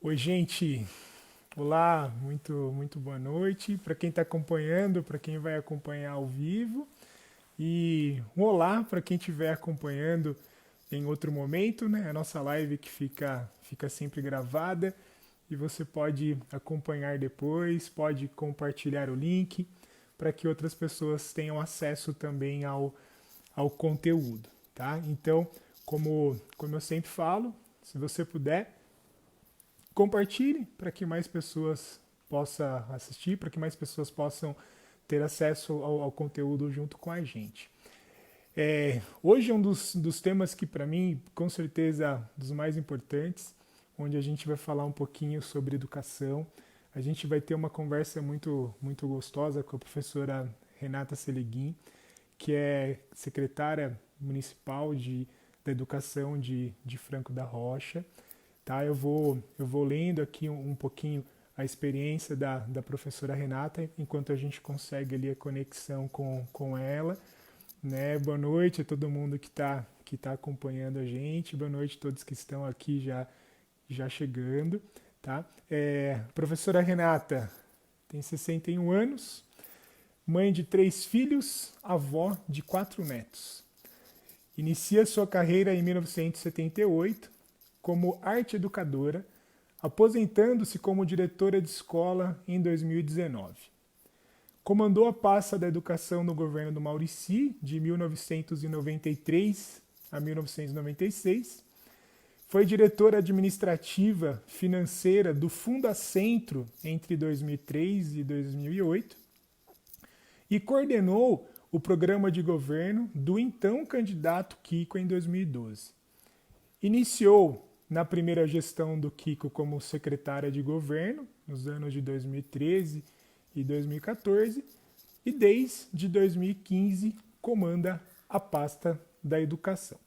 Oi, gente. Olá, muito boa noite. Para quem está acompanhando, para quem vai acompanhar ao vivo. E um olá para quem estiver acompanhando em outro momento, né? A nossa live que fica sempre gravada e você pode acompanhar depois, pode compartilhar o link para que outras pessoas tenham acesso também ao conteúdo, tá? Então, como eu sempre falo, se você puder, compartilhe para que mais pessoas possam assistir, para que mais pessoas possam ter acesso ao conteúdo junto com a gente. Hoje é um dos temas que para mim, com certeza, dos mais importantes, onde a gente vai falar um pouquinho sobre educação. A gente vai ter uma conversa muito gostosa com a professora Renata Seleguin, que é secretária municipal da educação de Franco da Rocha. Tá? Eu vou lendo aqui um pouquinho a experiência da professora Renata, enquanto a gente consegue ali a conexão com ela. Né? Boa noite a todo mundo que tá acompanhando a gente, boa noite a todos que estão aqui já chegando. Tá? Professora Renata tem 61 anos, mãe de 3 filhos, avó de 4 netos. Inicia sua carreira em 1978 como arte educadora, aposentando-se como diretora de escola em 2019. Comandou a pasta da educação no governo do Maurici, de 1993 a 1996. Foi diretora administrativa financeira do Fundacentro entre 2003 e 2008 e coordenou o programa de governo do então candidato Kiko em 2012. Iniciou na primeira gestão do Kiko como secretária de governo, nos anos de 2013 e 2014, e desde 2015 comanda a pasta da educação.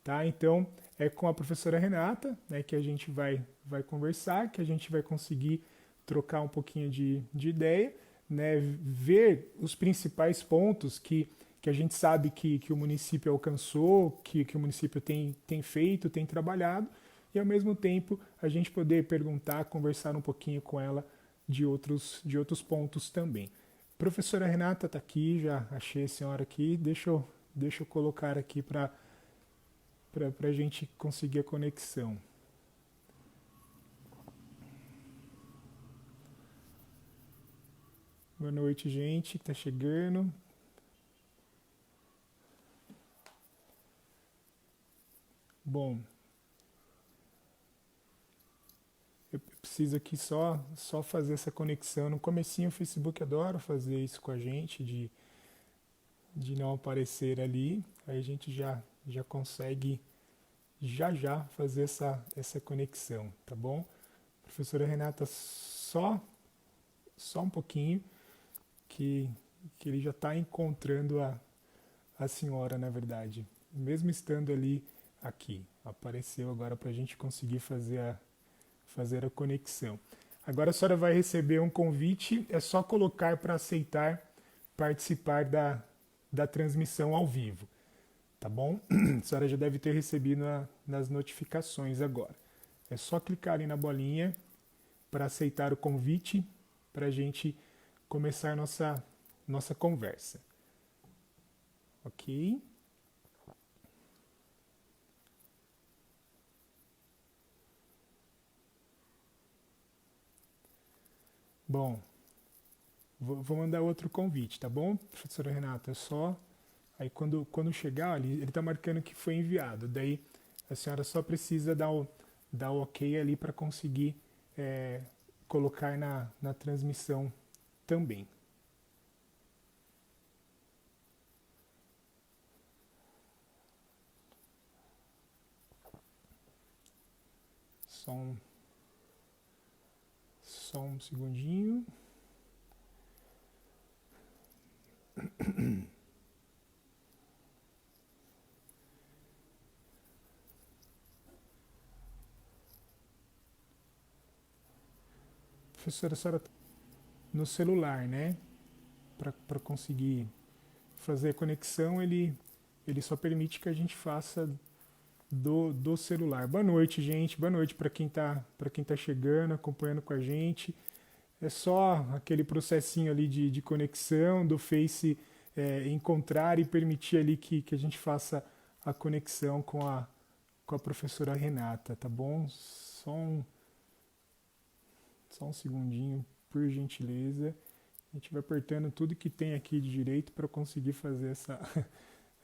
Tá? Então, é com a professora Renata, né, que a gente vai conversar, que a gente vai conseguir trocar um pouquinho de ideia, né, ver os principais pontos que a gente sabe que o município alcançou, que o município tem feito, tem trabalhado, e ao mesmo tempo a gente poder perguntar, conversar um pouquinho com ela de outros pontos também. Professora Renata está aqui, já achei a senhora aqui, deixa eu colocar aqui para a gente conseguir a conexão. Boa noite, gente, que está chegando. Bom, eu preciso aqui só fazer essa conexão. No comecinho o Facebook adora fazer isso com a gente, de não aparecer ali. Aí a gente já consegue já fazer essa conexão, tá bom? Professora Renata, só um pouquinho que, que ele já está encontrando a senhora, na verdade. Mesmo estando ali aqui. Apareceu agora para a gente conseguir fazer a conexão. Agora a senhora vai receber um convite, é só colocar para aceitar participar da transmissão ao vivo, tá bom? A senhora já deve ter recebido nas notificações agora. É só clicar ali na bolinha para aceitar o convite para a gente começar nossa conversa. Ok? Bom, vou mandar outro convite, tá bom, professora Renata? É só. Aí quando chegar, ele está marcando que foi enviado. Daí a senhora só precisa dar o ok ali para conseguir é, colocar na transmissão também. Só um, só um segundinho. Professora, a senhora no celular, né? Para conseguir fazer a conexão, ele só permite que a gente faça do celular. Boa noite, gente. Boa noite para quem tá chegando, acompanhando com a gente. É só aquele processinho ali de conexão do Face encontrar e permitir ali que a gente faça a conexão com a professora Renata, tá bom? Só um segundinho, por gentileza. A gente vai apertando tudo que tem aqui de direito para conseguir fazer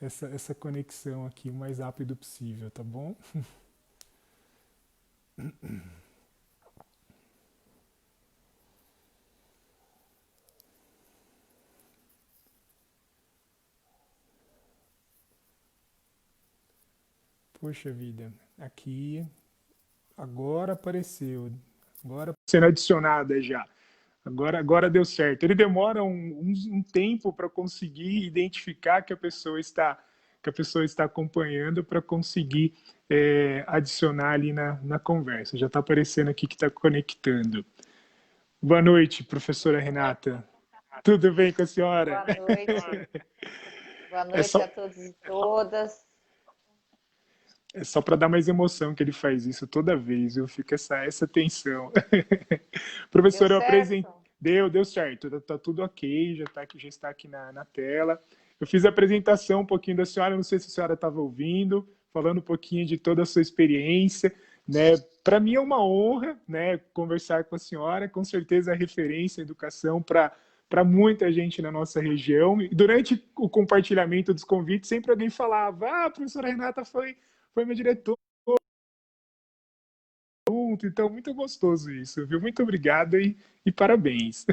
essa conexão aqui o mais rápido possível, tá bom? Poxa vida, aqui agora apareceu. Agora sendo adicionada já. Agora deu certo. Ele demora um tempo para conseguir identificar que a pessoa está acompanhando para conseguir adicionar ali na conversa. Já está aparecendo aqui que está conectando. Boa noite, professora Renata. Tudo bem com a senhora? Boa noite. Boa É noite só, a todos e todas. é só para dar mais emoção que ele faz isso toda vez. Eu fico essa tensão. Deu Professor, eu apresentei. certo? Deu certo. Tá tudo ok, já está aqui na tela. Eu fiz a apresentação um pouquinho da senhora, não sei se a senhora estava ouvindo, falando um pouquinho de toda a sua experiência. Né? Para mim é uma honra, né, conversar com a senhora, com certeza a referência em educação para muita gente na nossa região. E durante o compartilhamento dos convites, sempre alguém falava: ah, a professora Renata foi minha diretora. Então, muito gostoso isso, viu? Muito obrigado e parabéns.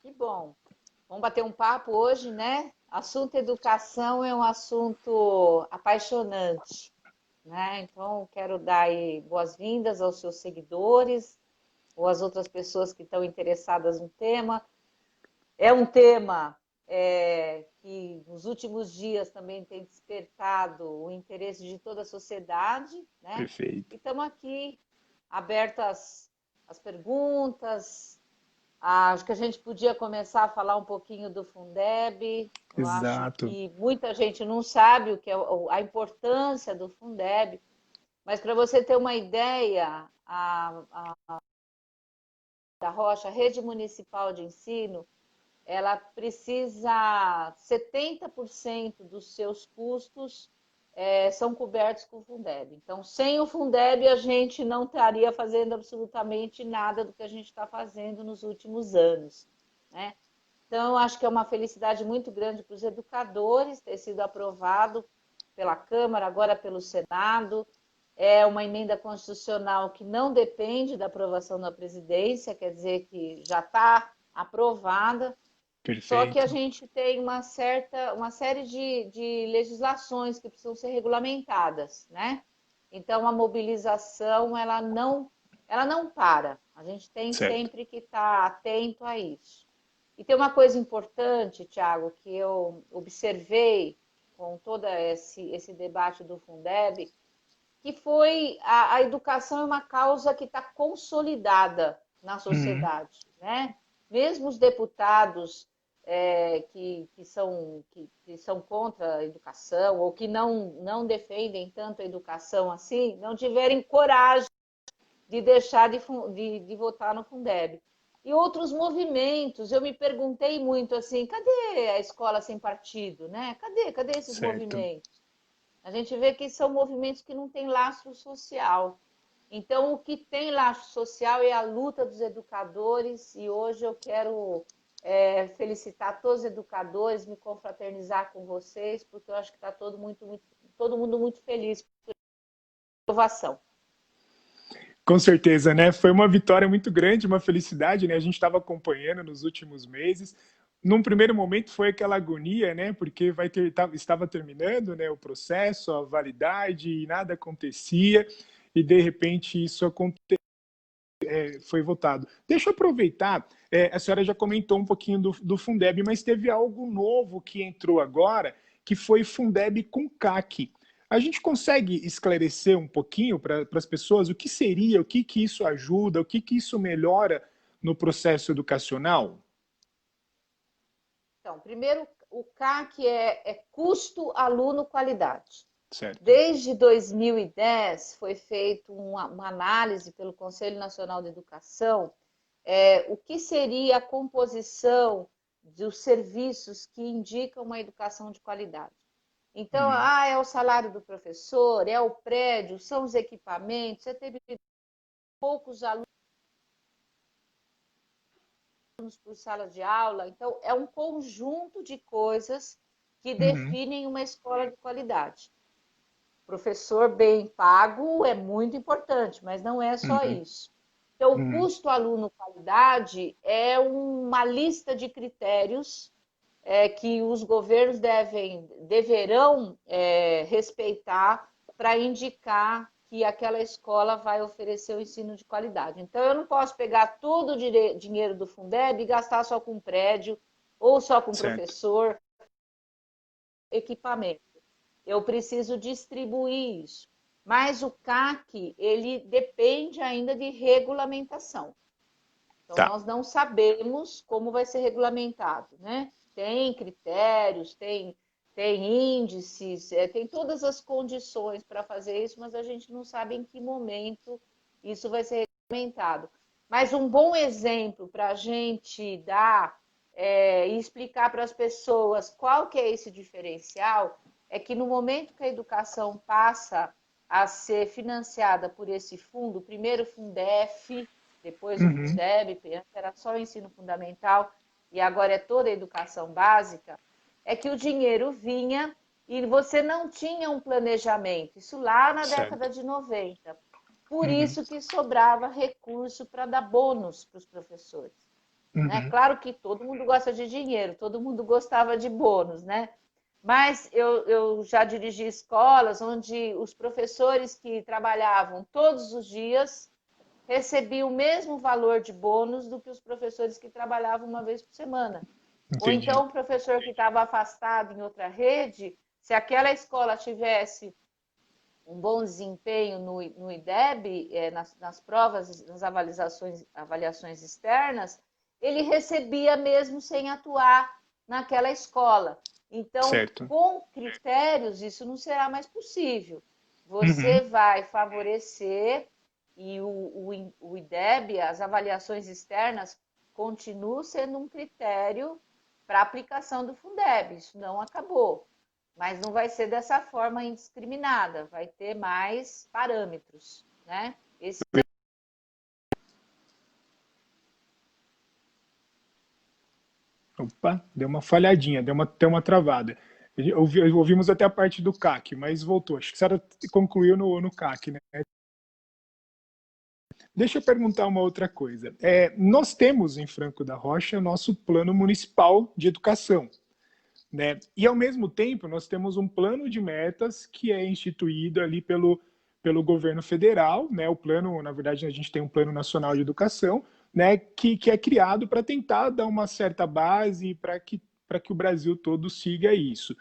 Que bom. Vamos bater um papo hoje, né? Assunto educação é um assunto apaixonante, né? Então, quero dar aí boas-vindas aos seus seguidores ou às outras pessoas que estão interessadas no tema. É um tema que nos últimos dias também tem despertado o interesse de toda a sociedade, né? Perfeito. E estamos aqui abertas às perguntas. Acho que a gente podia começar a falar um pouquinho do Fundeb. Eu acho Exato. que muita gente não sabe o que é a importância do Fundeb, mas para você ter uma ideia, a Rocha, a Rede Municipal de Ensino, ela precisa 70% dos seus custos são cobertos com o Fundeb. Então, sem o Fundeb, a gente não estaria fazendo absolutamente nada do que a gente está fazendo nos últimos anos, né? Então, acho que é uma felicidade muito grande para os educadores ter sido aprovado pela Câmara, agora pelo Senado. É uma emenda constitucional que não depende da aprovação da presidência, quer dizer que já está aprovada. Só que a Perfeito. gente tem uma série de legislações que precisam ser regulamentadas, né? Então a mobilização ela não para. A gente tem Certo. sempre que estar atento a isso. E tem uma coisa importante, Tiago, que eu observei com todo esse debate do Fundeb, que foi a educação é uma causa que está consolidada na Uhum. sociedade, né? Mesmo os deputados que são contra a educação ou que não defendem tanto a educação assim, não tiverem coragem de deixar de votar no Fundeb. E outros movimentos, eu me perguntei muito assim, cadê a escola sem partido, né? Cadê esses Certo. movimentos? A gente vê que são movimentos que não têm lastro social. Então, o que tem lastro social é a luta dos educadores, e hoje eu quero felicitar todos os educadores, me confraternizar com vocês, porque eu acho que está todo mundo muito feliz por aprovação. Com certeza, né? Foi uma vitória muito grande, uma felicidade, né? A gente estava acompanhando nos últimos meses. Num primeiro momento foi aquela agonia, né? Porque estava terminando, né, o processo, a validade e nada acontecia. E de repente isso aconteceu, foi votado. Deixa eu aproveitar, a senhora já comentou um pouquinho do Fundeb, mas teve algo novo que entrou agora, que foi Fundeb com CAC. A gente consegue esclarecer um pouquinho para as pessoas o que seria, o que isso ajuda, o que isso melhora no processo educacional? Então, primeiro, o CAC é custo aluno qualidade. certo. Desde 2010 foi feita uma análise pelo Conselho Nacional de Educação, o que seria a composição dos serviços que indicam uma educação de qualidade. Então, é o salário do professor, é o prédio, são os equipamentos, você teve poucos alunos por sala de aula. Então, é um conjunto de coisas que Uhum, definem uma escola de qualidade. Professor bem pago é muito importante, mas não é só uhum, isso. Então, o uhum, custo aluno-qualidade é uma lista de critérios que os governos deverão respeitar para indicar que aquela escola vai oferecer o ensino de qualidade. Então, eu não posso pegar todo o dinheiro do Fundeb e gastar só com prédio, ou só com certo. professor, equipamento. Eu preciso distribuir isso. Mas o CAC, ele depende ainda de regulamentação. Então, Tá. nós não sabemos como vai ser regulamentado, né? Tem critérios, tem índices, tem todas as condições para fazer isso, mas a gente não sabe em que momento isso vai ser regulamentado. Mas um bom exemplo para a gente dar e explicar para as pessoas qual que é esse diferencial é que no momento que a educação passa a ser financiada por esse fundo, o primeiro Fundef, depois o Uhum, Fundeb, antes era só o ensino fundamental e agora é toda a educação básica, é que o dinheiro vinha e você não tinha um planejamento, isso lá na década certo. de 90. Por Uhum, isso que sobrava recurso para dar bônus para os professores. Né? uhum, Claro que todo mundo gosta de dinheiro, todo mundo gostava de bônus, né? Mas eu já dirigi escolas onde os professores que trabalhavam todos os dias recebiam o mesmo valor de bônus do que os professores que trabalhavam uma vez por semana. Ou entendi. então o professor que estava afastado em outra rede, se aquela escola tivesse um bom desempenho no IDEB, nas provas, nas avaliações externas, ele recebia mesmo sem atuar naquela escola. Então, Certo. com critérios, isso não será mais possível. Uhum, Você vai favorecer e o IDEB, as avaliações externas, continuam sendo um critério para aplicação do Fundeb. Isso não acabou. Mas não vai ser dessa forma indiscriminada, vai ter mais parâmetros, né? Esse opa, deu uma falhadinha, deu uma travada. Ouvimos até a parte do CAC, mas voltou. Acho que a senhora concluiu no CAC, né? Deixa eu perguntar uma outra coisa. Nós temos em Franco da Rocha o nosso plano municipal de educação, né? E ao mesmo tempo nós temos um plano de metas que é instituído ali pelo governo federal, né? O plano, na verdade, a gente tem um plano nacional de educação, né? Que é criado para tentar dar uma certa base para que o Brasil todo siga isso.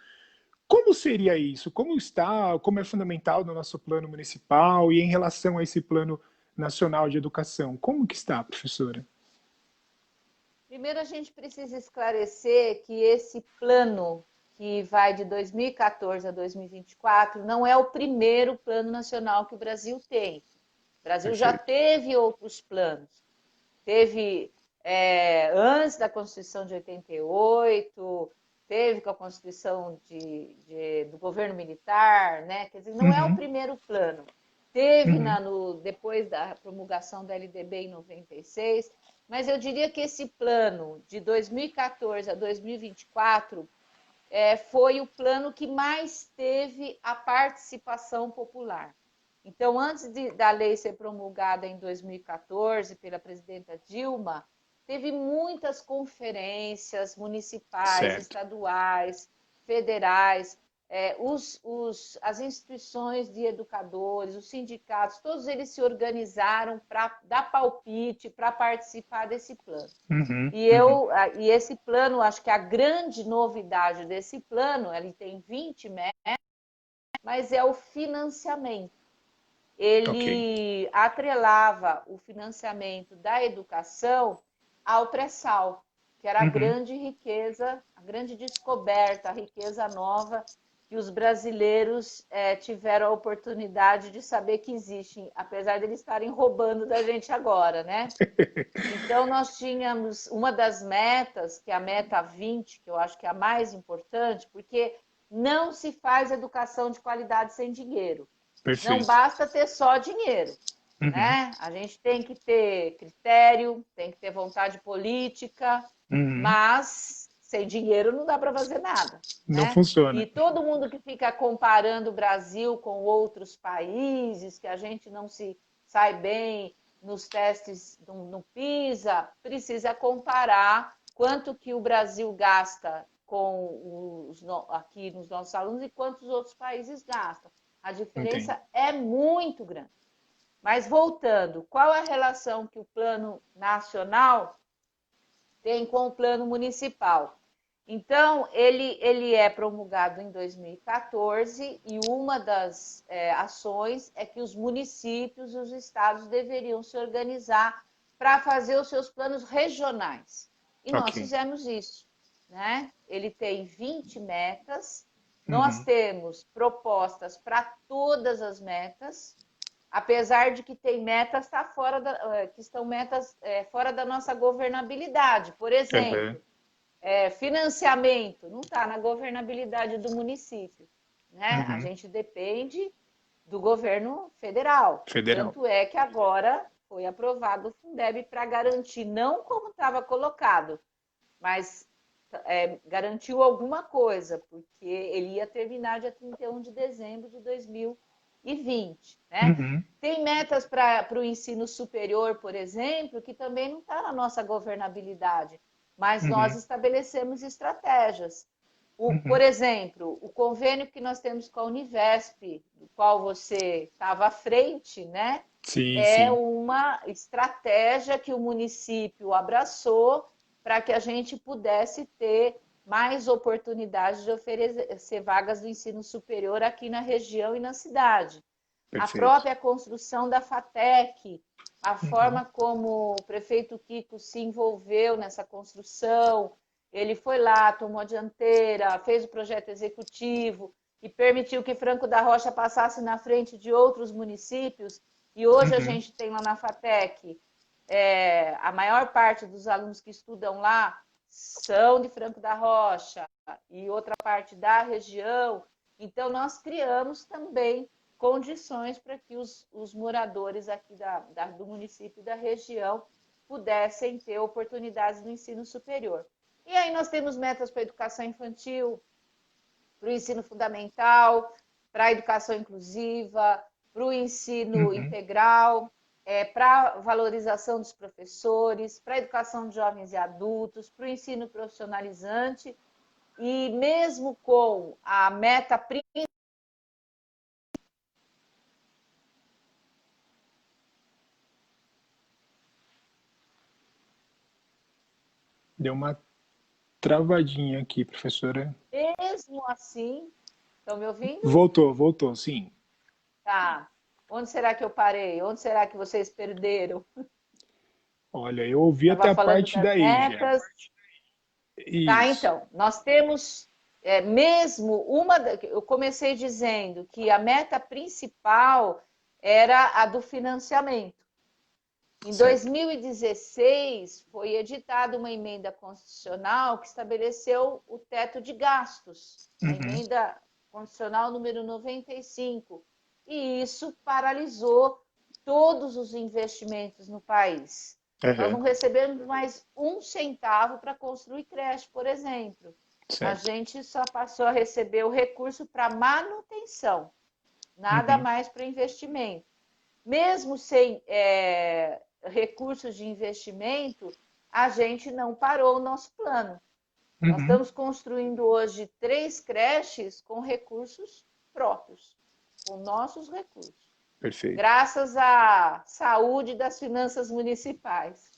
Como seria isso? Como está? Como é fundamental no nosso plano municipal e em relação a esse plano nacional de educação? Como que está, professora? Primeiro, a gente precisa esclarecer que esse plano, que vai de 2014 a 2024, não é o primeiro plano nacional que o Brasil tem. O Brasil já Perfeito. teve outros planos. Teve antes da Constituição de 88, teve com a Constituição do governo militar, né? Quer dizer, não é o Uhum, primeiro plano. Teve uhum, depois da promulgação da LDB em 96, mas eu diria que esse plano de 2014 a 2024 foi o plano que mais teve a participação popular. Então, antes da lei ser promulgada em 2014 pela presidenta Dilma, teve muitas conferências municipais, certo. estaduais, federais, as instituições de educadores, os sindicatos, todos eles se organizaram para dar palpite, para participar desse plano. Uhum, E, uhum, e esse plano, acho que a grande novidade desse plano, ele tem 20 metas, mas é o financiamento. ok. Ele atrelava o financiamento da educação ao pré-sal, que era a Uhum, grande riqueza, a grande descoberta, a riqueza nova que os brasileiros tiveram a oportunidade de saber que existem, apesar de eles estarem roubando da gente agora, né? Então, nós tínhamos uma das metas, que é a meta 20, que eu acho que é a mais importante, porque não se faz educação de qualidade sem dinheiro. Não Perfeito. basta ter só dinheiro, Uhum. né? A gente tem que ter critério, tem que ter vontade política, Uhum. mas sem dinheiro não dá para fazer nada, Não né? funciona. E todo mundo que fica comparando o Brasil com outros países, que a gente não se sai bem nos testes no PISA, precisa comparar quanto que o Brasil gasta aqui nos nossos alunos e quantos outros países gastam. A Entendo. diferença é muito grande. Mas voltando, qual é a relação que o plano nacional tem com o plano municipal? Então, ele é promulgado em 2014 e uma das ações é que os municípios e os estados deveriam se organizar para fazer os seus planos regionais. E nós Ok. fizemos isso, né? Ele tem 20 metas, nós Uhum. temos propostas para todas as metas, apesar de que tem metas que estão metas fora da nossa governabilidade. Por Uhum. exemplo, financiamento não está na governabilidade do município, né? A Uhum. gente depende do governo federal. Federal. Tanto é que agora foi aprovado o Fundeb para garantir, não como estava colocado, mas garantiu alguma coisa, porque ele ia terminar dia 31 de dezembro de 2020. Né? Uhum. Tem metas para o ensino superior, por exemplo, que também não está na nossa governabilidade, mas nós Uhum. estabelecemos estratégias. Por Uhum. exemplo, o convênio que nós temos com a Univesp, do qual você estava à frente, né? Sim, É sim. uma estratégia que o município abraçou para que a gente pudesse ter mais oportunidades de oferecer vagas do ensino superior aqui na região e na cidade. A Perfeito. própria construção da FATEC, a Uhum. forma como o prefeito Kiko se envolveu nessa construção, ele foi lá, tomou a dianteira, fez o projeto executivo e permitiu que Franco da Rocha passasse na frente de outros municípios. E hoje a Uhum. gente tem lá na FATEC, a maior parte dos alunos que estudam lá são de Franco da Rocha e outra parte da região. Então, nós criamos também condições para que os moradores aqui do município e da região pudessem ter oportunidades no ensino superior. E aí nós temos metas para a educação infantil, para o ensino fundamental, para a educação inclusiva, para o ensino Uhum. integral, para a valorização dos professores, para a educação de jovens e adultos, para o ensino profissionalizante, e mesmo com a meta principal. Deu uma travadinha aqui, professora. Mesmo assim, estão me ouvindo? Voltou, voltou, sim. Tá. Onde será que eu parei? Onde será que vocês perderam? Olha, eu ouvi até Estava a falando parte das da Ásia. metas. Tá, Isso. então, nós temos mesmo uma. Eu comecei dizendo que a meta principal era a do financiamento. Em Certo. 2016, foi editada uma emenda constitucional que estabeleceu o teto de gastos, a Uhum. emenda constitucional número 95, e isso paralisou todos os investimentos no país. Nós Uhum. não recebemos mais um centavo para construir creche, por exemplo. A Certo. gente só passou a receber o recurso para manutenção, nada Uhum. mais para investimento. Mesmo sem recursos de investimento, a gente não parou o nosso plano. Nós Uhum. estamos construindo hoje 3 creches com recursos próprios, com nossos recursos, Perfeito. graças à saúde das finanças municipais.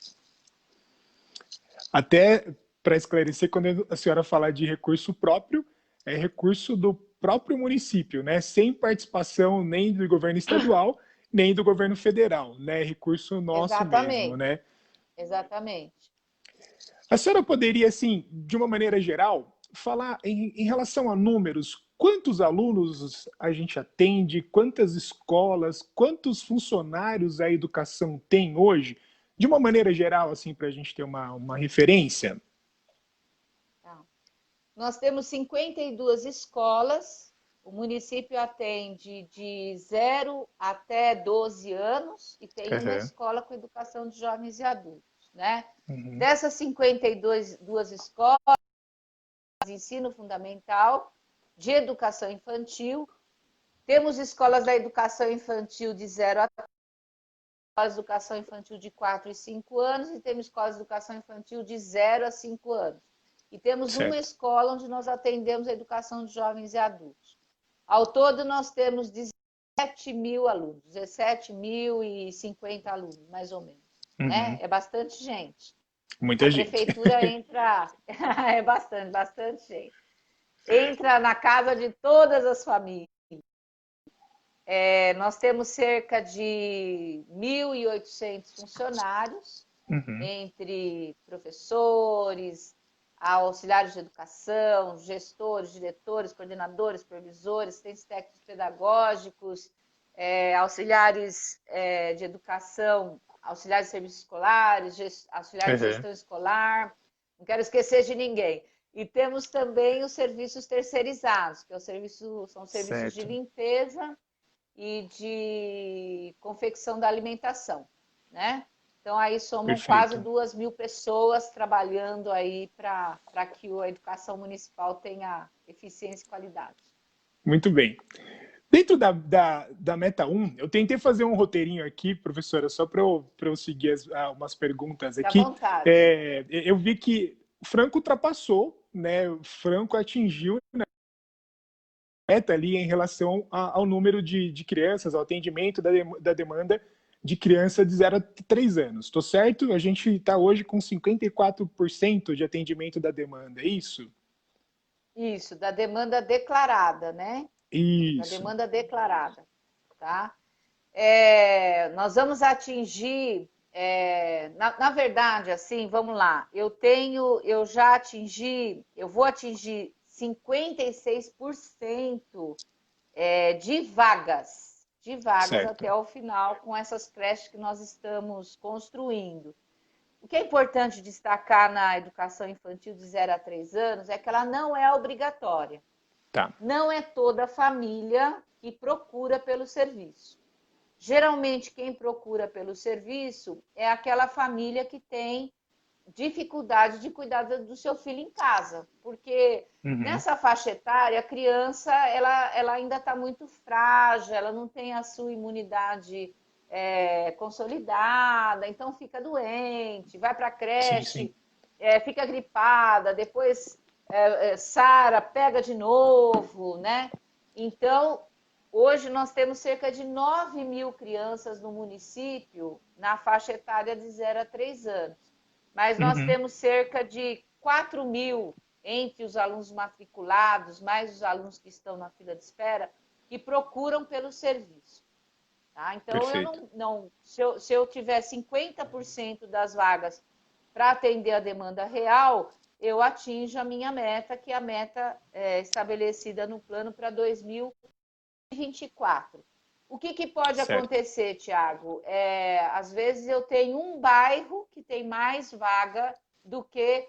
Até para esclarecer, quando a senhora fala de recurso próprio, é recurso do próprio município, né? Sem participação nem do governo estadual, nem do governo federal, né? Recurso nosso mesmo, Exatamente, né? exatamente. A senhora poderia, assim, de uma maneira geral, falar em relação a números, quantos alunos a gente atende, quantas escolas, quantos funcionários a educação tem hoje, de uma maneira geral, assim, para a gente ter uma referência? Tá. Nós temos 52 escolas, o município atende de 0 até 12 anos e tem uma Uhum. escola com educação de jovens e adultos, né? Uhum. Dessas 52 duas escolas de ensino fundamental, de educação infantil, temos escolas da educação infantil de 0 a escolas de educação infantil de 4 e 5 anos e temos escolas de educação infantil de 0 a 5 anos. E temos uma Certo. escola onde nós atendemos a educação de jovens e adultos. Ao todo, nós temos 17 mil alunos, 17.050 alunos, mais ou menos. Né? Uhum. É bastante gente. A Muita gente. prefeitura entra, é bastante, bastante gente. Entra na casa de todas as famílias. Nós temos cerca de 1.800 funcionários, Uhum. entre professores, auxiliares de educação, gestores, diretores, coordenadores, supervisores, assistentes técnicos pedagógicos, auxiliares de educação, auxiliares de serviços escolares, auxiliares de Uhum. gestão escolar, não quero esquecer de ninguém. E temos também os serviços terceirizados, que são serviços de Certo. limpeza e de confecção da alimentação, né? Então, aí somam quase Perfeito. 2.000 pessoas trabalhando aí para que a educação municipal tenha eficiência e qualidade. Muito bem. Dentro da Meta 1, eu tentei fazer um roteirinho aqui, professora, só para eu seguir umas perguntas Fique à aqui. vontade. Eu vi que o Franco ultrapassou, né? O Franco atingiu meta ali em relação ao número de crianças, ao atendimento da demanda de criança de 0 a 3 anos. Estou certo? A gente está hoje com 54% de atendimento da demanda, é isso? Isso, da demanda declarada, né? Da Isso. demanda declarada, tá? Nós vamos atingir, na verdade, assim, vamos lá, eu vou atingir 56% de vagas Certo. até o final com essas creches que nós estamos construindo. O que é importante destacar na educação infantil de 0 a 3 anos é que ela não é obrigatória. Tá. Não é toda família que procura pelo serviço. Geralmente, quem procura pelo serviço é aquela família que tem dificuldade de cuidar do seu filho em casa, porque Uhum. nessa faixa etária, a criança ela ainda está muito frágil, ela não tem a sua imunidade consolidada, então fica doente, vai para a Sim, sim. creche, fica gripada, depois sara, pega de novo, né? Então, hoje nós temos cerca de 9.000 crianças no município na faixa etária de 0 a 3 anos. Mas nós Uhum. temos cerca de 4.000 entre os alunos matriculados, mais os alunos que estão na fila de espera, que procuram pelo serviço. Tá? Então, Perfeito. se eu tiver 50% das vagas para atender a demanda real, eu atinjo a minha meta, que é a meta estabelecida no plano para 2024. O que pode Certo. acontecer, Tiago? Às vezes eu tenho um bairro que tem mais vaga do que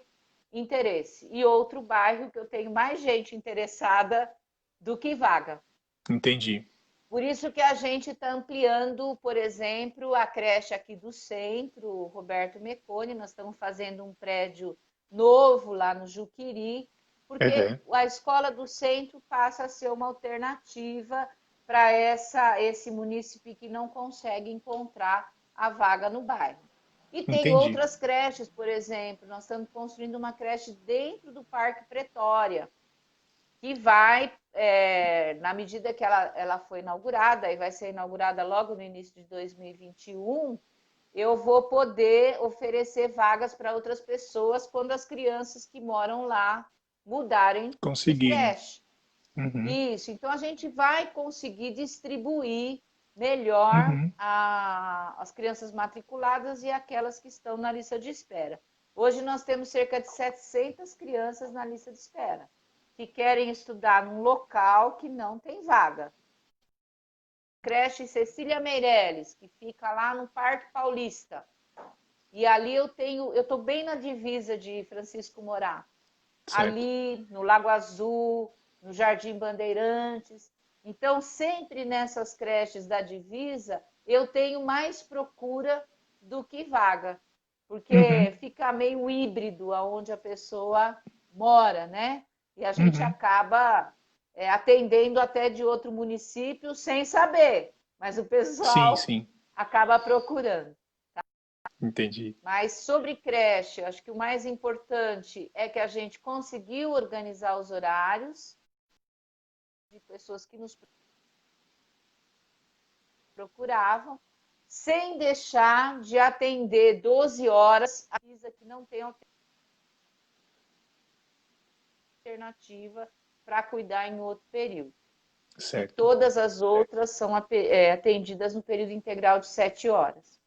interesse, e outro bairro que eu tenho mais gente interessada do que vaga. Entendi. Por isso que a gente está ampliando, por exemplo, a creche aqui do centro, Roberto Meconi, nós estamos fazendo um prédio novo lá no Juqueri, porque Uhum. a escola do centro passa a ser uma alternativa para esse município que não consegue encontrar a vaga no bairro. E tem Entendi. outras creches, por exemplo, nós estamos construindo uma creche dentro do Parque Pretória, que vai, na medida que ela foi inaugurada, e vai ser inaugurada logo no início de 2021, eu vou poder oferecer vagas para outras pessoas quando as crianças que moram lá mudarem de Conseguirem. creche. Uhum. Isso, então a gente vai conseguir distribuir melhor Uhum. as crianças matriculadas e aquelas que estão na lista de espera. Hoje nós temos cerca de 700 crianças na lista de espera. que querem estudar num local que não tem vaga. Creche Cecília Meireles, que fica lá no Parque Paulista. E ali eu estou bem na divisa de Francisco Morato. Certo. Ali no Lago Azul, no Jardim Bandeirantes. Então, sempre nessas creches da divisa, eu tenho mais procura do que vaga, porque fica meio híbrido aonde a pessoa mora, né? E a gente acaba atendendo até de outro município sem saber, mas o Sim, pessoal sim. acaba procurando. Entendi. Mas sobre creche, acho que o mais importante é que a gente conseguiu organizar os horários de pessoas que nos procuravam, sem deixar de atender 12 horas, avisa que não tem alternativa para cuidar em outro período. E Certo. todas as outras são atendidas no período integral de 7 horas.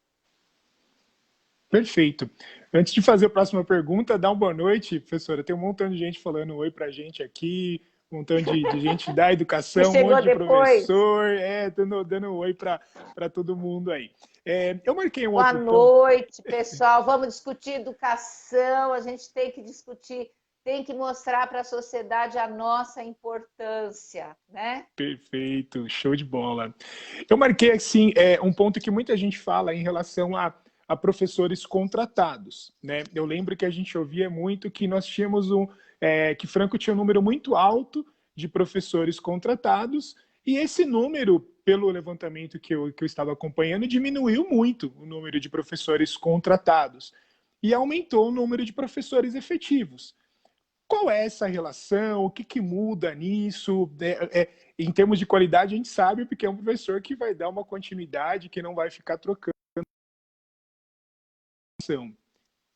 Perfeito. Antes de fazer a próxima pergunta, dá uma boa noite, professora. Tem um montão de gente falando oi pra gente aqui, um montão de gente da Que educação, um monte chegou de depois. professor, dando oi para todo mundo aí. Eu marquei um Boa outro ponto. noite, pessoal. Vamos discutir educação. A gente tem que discutir, tem que mostrar para a sociedade a nossa importância, né? Perfeito, show de bola. Eu marquei assim um ponto que muita gente fala em relação a professores contratados, né? Eu lembro que a gente ouvia muito que nós tínhamos que Franco tinha um número muito alto de professores contratados e esse número, pelo levantamento que eu estava acompanhando, diminuiu muito o número de professores contratados e aumentou o número de professores efetivos. Qual é essa relação? O que muda nisso? Em termos de qualidade, a gente sabe, porque é um professor que vai dar uma continuidade, que não vai ficar trocando.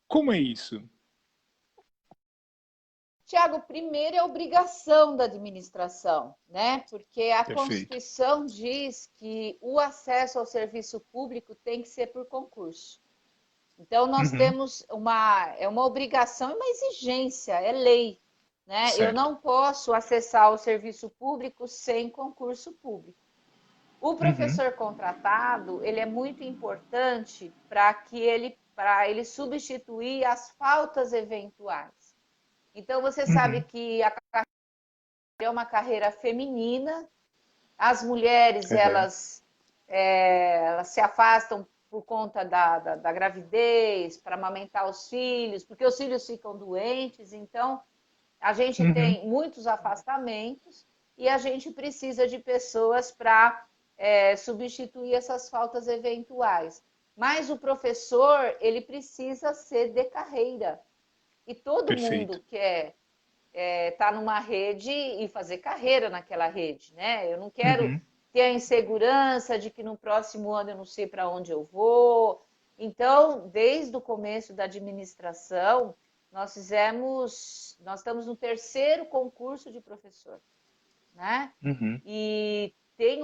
Como é isso? Tiago, primeiro é obrigação da administração, né? Porque a Perfeito. Constituição diz que o acesso ao serviço público tem que ser por concurso. Então, nós temos uma obrigação e uma exigência, é lei, né? Eu Certo. não posso acessar o serviço público sem concurso público. O professor contratado, ele é muito importante para ele substituir as faltas eventuais. Então, você sabe que a carreira é uma carreira feminina, as mulheres, elas se afastam por conta da gravidez, para amamentar os filhos, porque os filhos ficam doentes, então a gente tem muitos afastamentos e a gente precisa de pessoas para substituir essas faltas eventuais. Mas o professor, ele precisa ser de carreira. E todo Perfeito. mundo quer estar numa rede e fazer carreira naquela rede, né? Eu não quero ter a insegurança de que no próximo ano eu não sei para onde eu vou. Então, desde o começo da administração, nós estamos no terceiro concurso de professor, né? E tem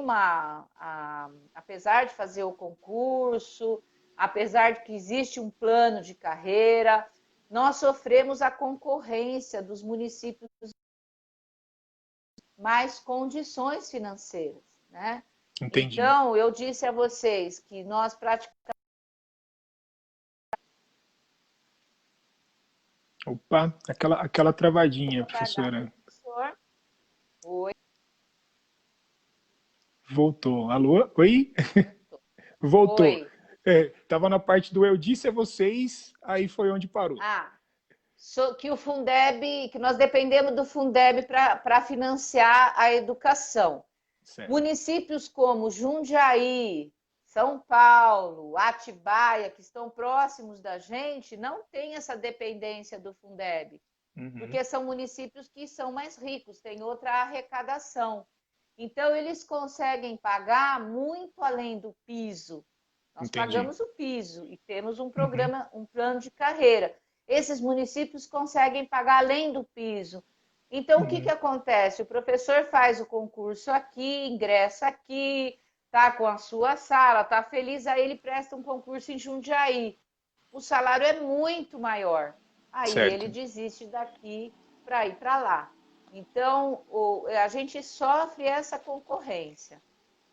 apesar de fazer o concurso, apesar de que existe um plano de carreira, nós sofremos a concorrência dos municípios mais condições financeiras, né? Entendi. Então, eu disse a vocês que nós praticamente... Opa, aquela travadinha, professora. Professor, oi, Voltou. Alô? Oi? Voltou. oi. Tava na parte do eu disse a vocês, aí foi onde parou. Que o Fundeb, que nós dependemos do Fundeb para financiar a educação. Certo. Municípios como Jundiaí, São Paulo, Atibaia, que estão próximos da gente, não têm essa dependência do Fundeb, porque são municípios que são mais ricos, têm outra arrecadação. Então, eles conseguem pagar muito além do piso. Nós Entendi. pagamos o piso e temos um programa, um plano de carreira. Esses municípios conseguem pagar além do piso. Então, o que acontece? O professor faz o concurso aqui, ingressa aqui, está com a sua sala, está feliz, aí ele presta um concurso em Jundiaí. O salário é muito maior. Aí ele Certo. desiste daqui para ir para lá. Então, a gente sofre essa concorrência.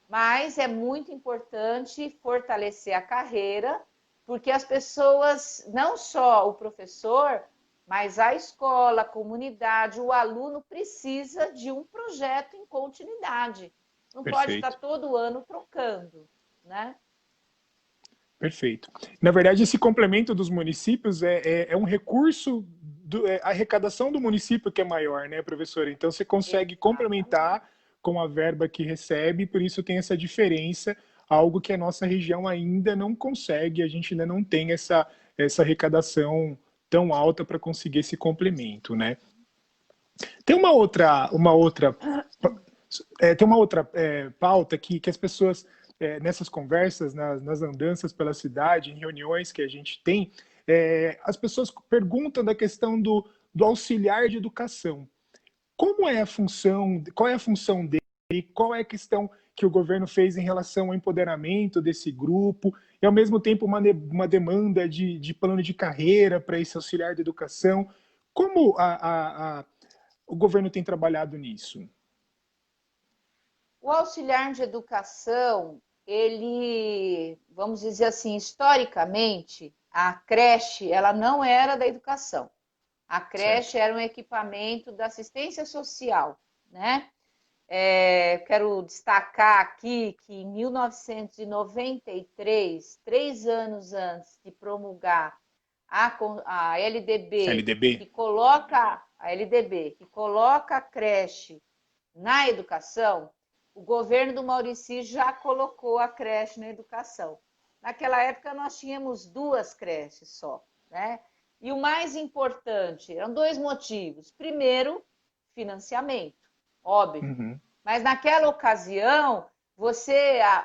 Mas é muito importante fortalecer a carreira, porque as pessoas, não só o professor, mas a escola, a comunidade, o aluno precisa de um projeto em continuidade. Não pode estar Perfeito. todo ano trocando, né? Perfeito. Na verdade, esse complemento dos municípios é um recurso, a arrecadação do município que é maior, né, professora? Então, você consegue Exatamente. complementar com a verba que recebe, por isso tem essa diferença, algo que a nossa região ainda não consegue, a gente ainda não tem essa arrecadação tão alta para conseguir esse complemento, né? Tem tem uma outra pauta que as pessoas, nessas conversas, nas andanças pela cidade, em reuniões que a gente tem, as pessoas perguntam da questão do auxiliar de educação. Como é a função, qual é a função dele, qual é a questão que o governo fez em relação ao empoderamento desse grupo, e ao mesmo tempo uma demanda de plano de carreira para esse auxiliar de educação. Como o governo tem trabalhado nisso? O auxiliar de educação, ele, vamos dizer assim, historicamente, a creche, ela não era da educação. A creche Certo. era um equipamento da assistência social, né? Quero destacar aqui que em 1993, 3 anos antes de promulgar a LDB, LDB? que coloca a creche na educação, o governo do Maurici já colocou a creche na educação. Naquela época nós tínhamos 2 creches só, né? E o mais importante, eram 2 motivos. Primeiro, financiamento, óbvio. Uhum. Mas naquela ocasião,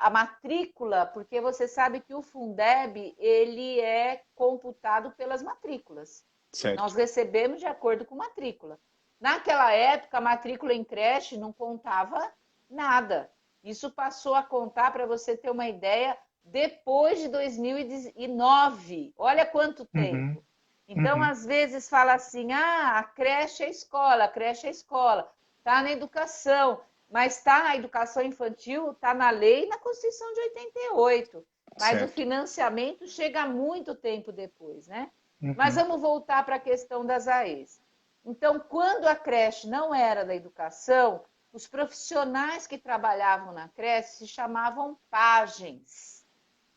a matrícula, porque você sabe que o Fundeb, ele é computado pelas matrículas. Nós Certo. recebemos de acordo com matrícula. Naquela época, a matrícula em creche não contava nada. Isso passou a contar, para você ter uma ideia, depois de 2009. Olha quanto Uhum. tempo. Então, Uhum. às vezes, fala assim: a creche é escola, a creche é escola, está na educação, mas está na educação infantil, está na lei e na Constituição de 88. Mas o Certo. financiamento chega muito tempo depois, né? Mas Uhum. vamos voltar para a questão das AEs. Então, quando a creche não era da educação, os profissionais que trabalhavam na creche se chamavam pajens,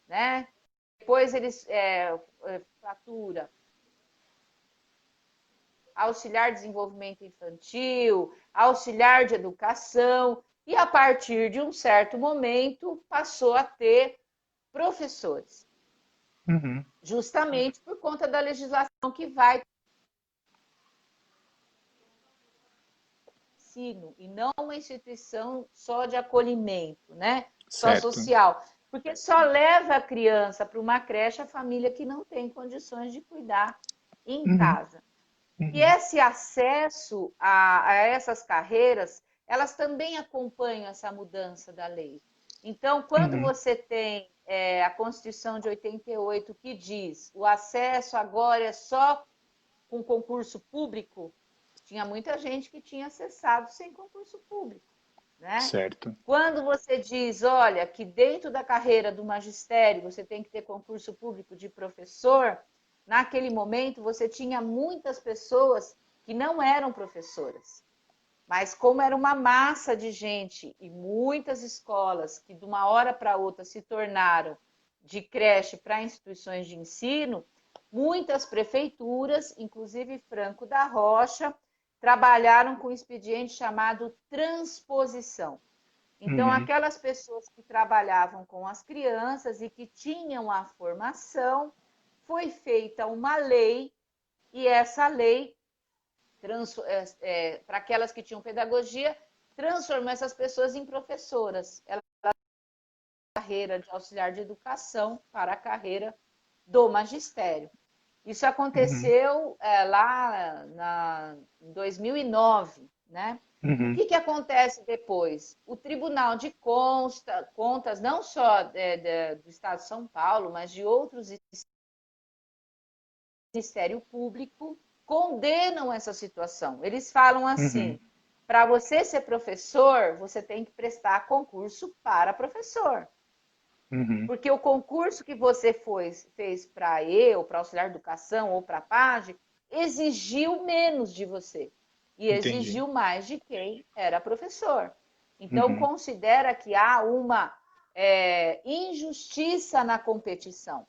né? Depois eles fatura auxiliar de desenvolvimento infantil, auxiliar de educação, e a partir de um certo momento passou a ter professores, Uhum. justamente por conta da legislação que vai ensino e não uma instituição só de acolhimento, né? Só Certo. social, porque só leva a criança para uma creche a família que não tem condições de cuidar em Uhum. casa. E Uhum. esse acesso a essas carreiras, elas também acompanham essa mudança da lei. Então, quando Uhum. você tem a Constituição de 88 que diz o acesso agora é só com concurso público, tinha muita gente que tinha acessado sem concurso público, né? Certo. Quando você diz, olha, que dentro da carreira do magistério você tem que ter concurso público de professor, naquele momento você tinha muitas pessoas que não eram professoras. Mas como era uma massa de gente e muitas escolas que de uma hora para outra se tornaram de creche para instituições de ensino, muitas prefeituras, inclusive Franco da Rocha, trabalharam com um expediente chamado transposição. Então, Uhum. aquelas pessoas que trabalhavam com as crianças e que tinham a formação, foi feita uma lei, e essa lei, para aquelas que tinham pedagogia, transformou essas pessoas em professoras. Ela carreira de auxiliar de educação para a carreira do magistério. Isso Uhum. aconteceu em 2009, né? O Uhum. que acontece depois? O Tribunal de Contas, não só do Estado de São Paulo, mas de outros Ministério Público, condenam essa situação. Eles falam Uhum. assim: para você ser professor, você tem que prestar concurso para professor. Uhum. Porque o concurso que você fez para ou para auxiliar de educação, ou para a PAGE, exigiu menos de você. E Entendi. exigiu mais de quem era professor. Então, Uhum. considera que há uma injustiça na competição.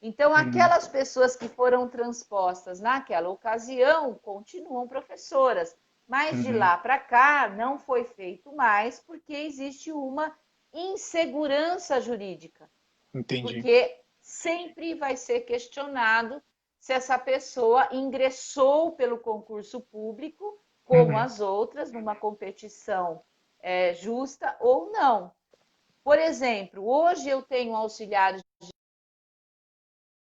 Então, aquelas pessoas que foram transpostas naquela ocasião continuam professoras. Mas de lá para cá não foi feito mais porque existe uma insegurança jurídica. Entendi. Porque sempre vai ser questionado se essa pessoa ingressou pelo concurso público, como as outras, numa competição justa ou não. Por exemplo, hoje eu tenho auxiliares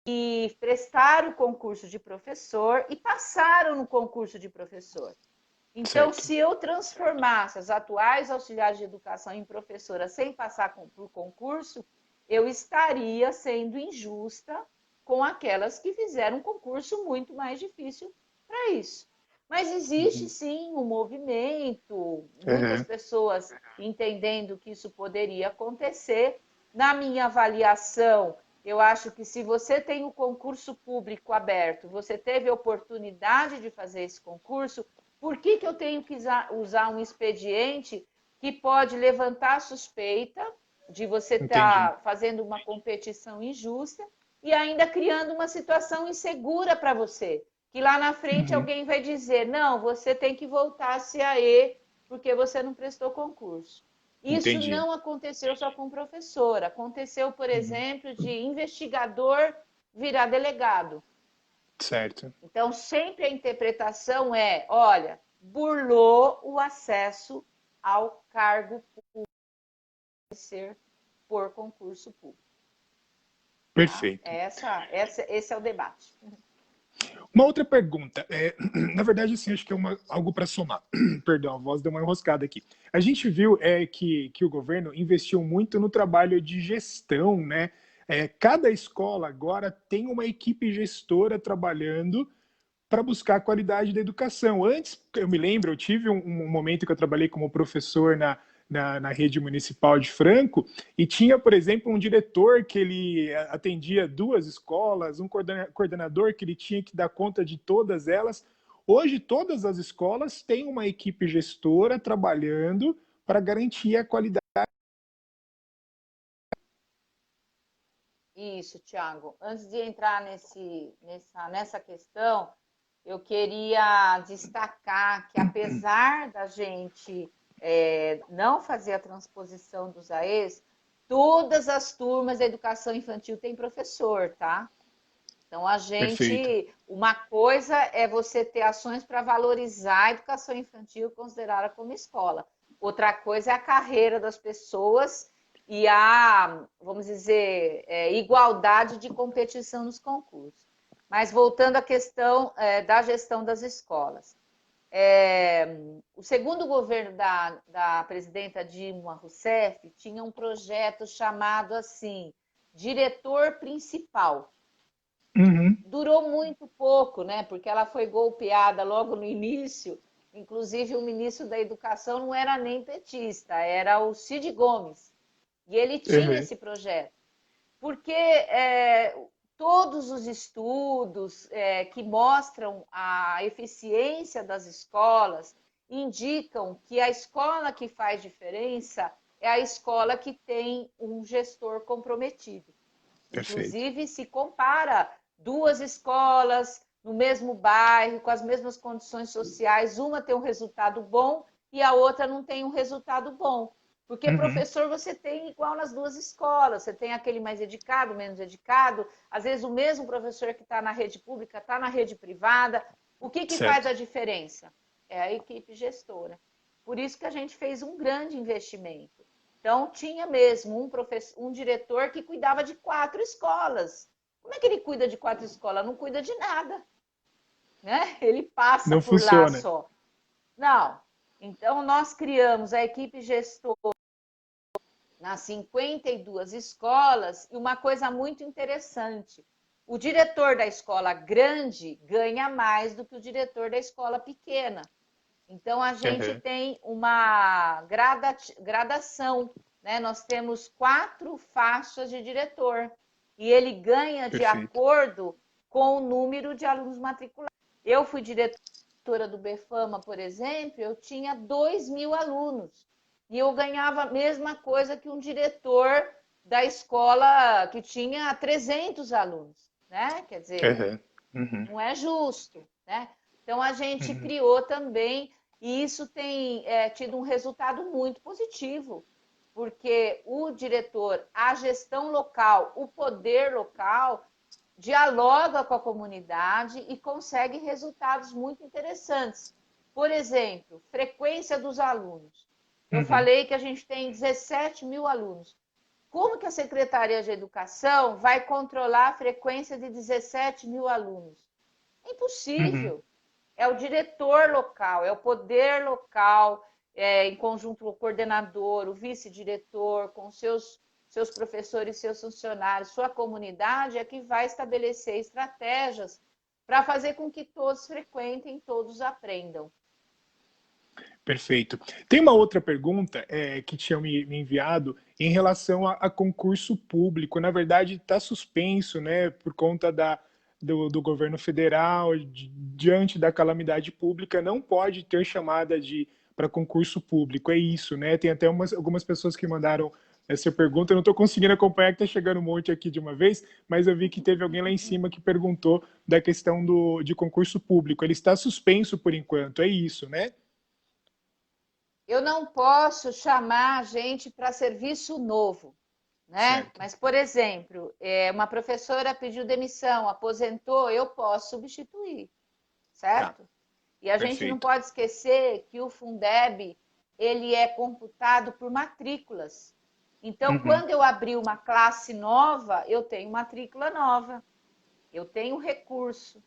que prestaram o concurso de professor e passaram no concurso de professor. Então, Certo. se eu transformasse as atuais auxiliares de educação em professoras sem passar por concurso, eu estaria sendo injusta com aquelas que fizeram um concurso muito mais difícil para isso. Mas existe sim um movimento, muitas pessoas entendendo que isso poderia acontecer. Na minha avaliação, eu acho que se você tem o concurso público aberto, você teve a oportunidade de fazer esse concurso, por que eu tenho que usar um expediente que pode levantar suspeita de você estar fazendo uma competição injusta e ainda criando uma situação insegura para você? Que lá na frente alguém vai dizer, não, você tem que voltar a CAE porque você não prestou concurso. Isso não aconteceu só com professor, aconteceu, por exemplo, de investigador virar delegado. Certo. Então, sempre a interpretação é, olha, burlou o acesso ao cargo público ser por concurso público. Perfeito. Tá? Esse é o debate. Uma outra pergunta, na verdade, assim, acho que é algo para somar. Perdão, a voz deu uma enroscada aqui. A gente viu que o governo investiu muito no trabalho de gestão, né? Cada escola agora tem uma equipe gestora trabalhando para buscar a qualidade da educação. Antes, eu me lembro, eu tive um momento que eu trabalhei como professor na rede municipal de Franco, e tinha, por exemplo, um diretor que ele atendia 2 escolas, um coordenador que ele tinha que dar conta de todas elas. Hoje, todas as escolas têm uma equipe gestora trabalhando para garantir a qualidade. Isso, Thiago. Antes de entrar nessa questão, eu queria destacar que, apesar da gente não fazer a transposição dos AES, todas as turmas da educação infantil têm professor, tá? Então, Perfeito. uma coisa é você ter ações para valorizar a educação infantil considerada como escola. Outra coisa é a carreira das pessoas e vamos dizer, igualdade de competição nos concursos. Mas voltando à questão da gestão das escolas. O segundo governo da presidenta Dilma Rousseff tinha um projeto chamado assim, diretor principal. Durou muito pouco, né? Porque ela foi golpeada logo no início. Inclusive, o ministro da Educação não era nem petista, era o Cid Gomes. E ele tinha esse projeto. Porque todos os estudos que mostram a eficiência das escolas indicam que a escola que faz diferença é a escola que tem um gestor comprometido. Perfeito. Inclusive, se compara 2 escolas no mesmo bairro, com as mesmas condições sociais, uma tem um resultado bom e a outra não tem um resultado bom. Porque professor você tem igual nas 2 escolas, você tem aquele mais dedicado, menos dedicado, às vezes o mesmo professor que está na rede pública está na rede privada. O que faz a diferença? É a equipe gestora. Por isso que a gente fez um grande investimento. Então, tinha mesmo um diretor que cuidava de 4 escolas. Como é que ele cuida de 4 escolas? Não cuida de nada. Né? Ele passa Não por lá funciona. só. Não. Então, nós criamos a equipe gestora nas 52 escolas e uma coisa muito interessante. O diretor da escola grande ganha mais do que o diretor da escola pequena. Então, a gente Uhum. tem uma gradação, né? Nós temos 4 faixas de diretor e ele ganha de Perfeito. acordo com o número de alunos matriculados. Eu fui diretora do Befama, por exemplo, eu tinha 2.000 alunos e eu ganhava a mesma coisa que um diretor da escola que tinha 300 alunos, né? Quer dizer, Uhum. Uhum. não é justo, né? Então a gente Uhum. criou também e isso tem tido um resultado muito positivo, porque o diretor, a gestão local, o poder local dialoga com a comunidade e consegue resultados muito interessantes. Por exemplo, frequência dos alunos. Eu Uhum. falei que a gente tem 17.000 alunos. Como que a Secretaria de Educação vai controlar a frequência de 17.000 alunos? É Uhum. impossível. É o diretor local, é o poder local, em conjunto com o coordenador, o vice-diretor, com seus professores, seus funcionários, sua comunidade, é que vai estabelecer estratégias para fazer com que todos frequentem, todos aprendam. Perfeito. Tem uma outra pergunta que tinham me enviado em relação a concurso público. Na verdade, está suspenso, né, por conta do governo federal, diante da calamidade pública, não pode ter chamada para concurso público. É isso, né? Tem até algumas pessoas que mandaram essa pergunta. Eu não estou conseguindo acompanhar, que está chegando um monte aqui de uma vez, mas eu vi que teve alguém lá em cima que perguntou da questão de concurso público. Ele está suspenso por enquanto, é isso, né? Eu não posso chamar a gente para serviço novo, né? Certo. Mas, por exemplo, uma professora pediu demissão, aposentou, eu posso substituir, Tá, certo? E a gente não perfeito. pode esquecer que o Fundeb ele é computado por matrículas. Então, Uhum, quando eu abrir uma classe nova, eu tenho matrícula nova, eu tenho recurso, né?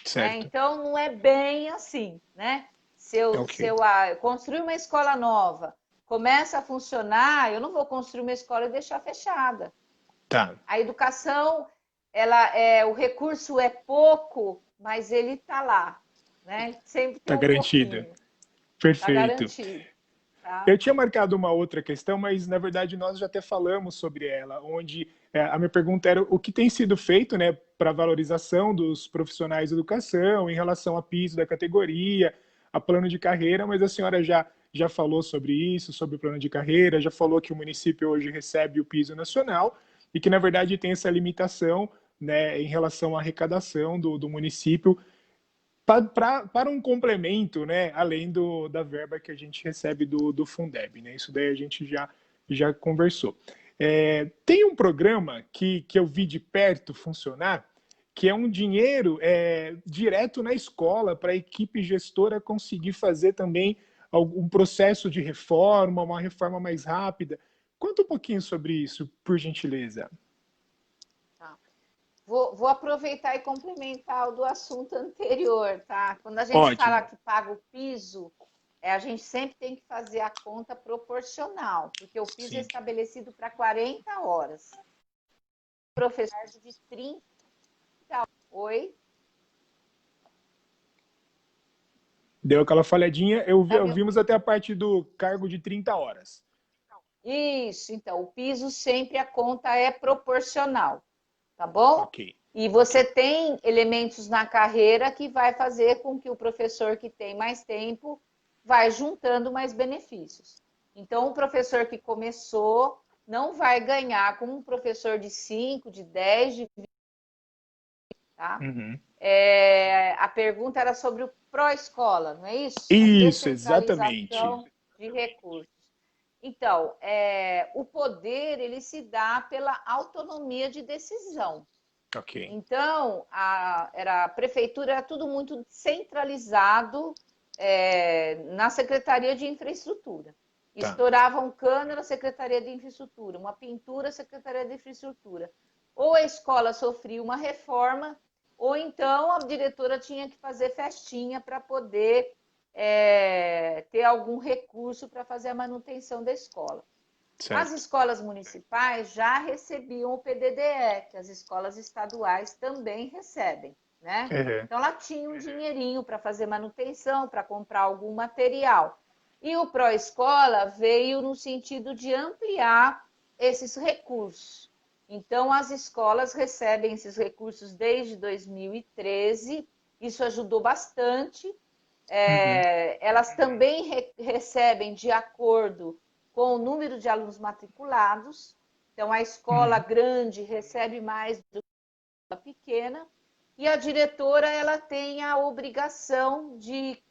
certo. Então, não é bem assim, né? Se Ok. eu construir uma escola nova, começa a funcionar, eu não vou construir uma escola e deixar fechada. Tá, A educação, o recurso é pouco, mas ele está lá, né? Sempre tem tá um garantida. pouquinho, está Perfeito. garantido, tá? Eu tinha marcado uma outra questão, mas na verdade nós já até falamos sobre ela, onde a minha pergunta era o que tem sido feito, né, para a valorização dos profissionais de educação em relação a piso da categoria, a plano de carreira, mas a senhora já falou sobre isso, sobre o plano de carreira, já falou que o município hoje recebe o piso nacional e que na verdade tem essa limitação, né, em relação à arrecadação do município para um complemento, né, além da verba que a gente recebe do Fundeb, né? Isso daí a gente já conversou. Tem um programa que eu vi de perto funcionar, que é um dinheiro direto na escola para a equipe gestora conseguir fazer também algum processo de reforma, uma reforma mais rápida. Conta um pouquinho sobre isso, por gentileza. Tá. Vou aproveitar e complementar o do assunto anterior, tá? Quando a gente fala Ótimo. que paga o piso, a gente sempre tem que fazer a conta proporcional, porque o piso é Sim. estabelecido para 40 horas. Professor de 30. Oi? Deu aquela falhadinha, Tá me vimos até a parte do cargo de 30 horas. Isso, então, o piso sempre a conta é proporcional, tá bom? Ok, E ok. você tem elementos na carreira que vai fazer com que o professor que tem mais tempo vai juntando mais benefícios. Então, o professor que começou não vai ganhar como um professor de 5, de 10, de 20, tá? Uhum. A pergunta era sobre o pró-escola, não é isso? A Isso, exatamente. descentralização de recursos. Então, o poder ele se dá pela autonomia de decisão. Ok, Então, a prefeitura era tudo muito centralizado na Secretaria de Infraestrutura. tá. Estourava um cano na Secretaria de Infraestrutura, uma pintura, Secretaria de Infraestrutura. Ou a escola sofria uma reforma, ou então a diretora tinha que fazer festinha para poder ter algum recurso para fazer a manutenção da escola. As Certo. escolas municipais já recebiam o PDDE, que as escolas estaduais também recebem. né? Uhum. Então, ela tinha um dinheirinho para fazer manutenção, para comprar algum material. E o Pró-Escola veio no sentido de ampliar esses recursos. Então, as escolas recebem esses recursos desde 2013, isso ajudou bastante. Elas também recebem de acordo com o número de alunos matriculados. Então, a escola grande recebe mais do que a pequena. E a diretora ela tem a obrigação de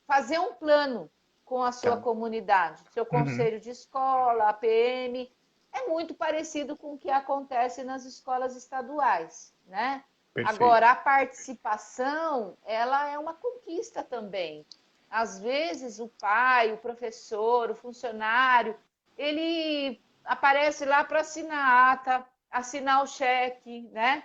fazer um plano com a sua comunidade, seu conselho de escola, a PM. É muito parecido com o que acontece nas escolas estaduais, né? Perfeito. Agora, a participação, ela é uma conquista também. Às vezes, o pai, o professor, o funcionário, ele aparece lá para assinar a ata, assinar o cheque, né?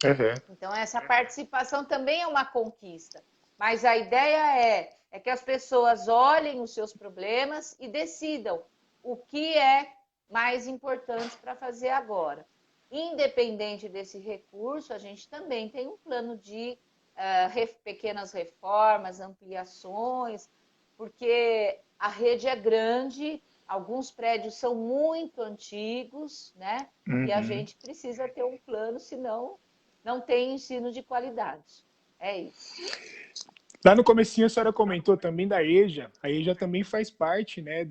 Uhum. Então, essa participação também é uma conquista. Mas a ideia é que as pessoas olhem os seus problemas e decidam o que é mais importante para fazer agora. Independente desse recurso, a gente também tem um plano de pequenas reformas, ampliações, porque a rede é grande, alguns prédios são muito antigos, né? E a gente precisa ter um plano, senão não tem ensino de qualidade. É isso. Lá no comecinho a senhora comentou também da EJA. A EJA também faz parte, né,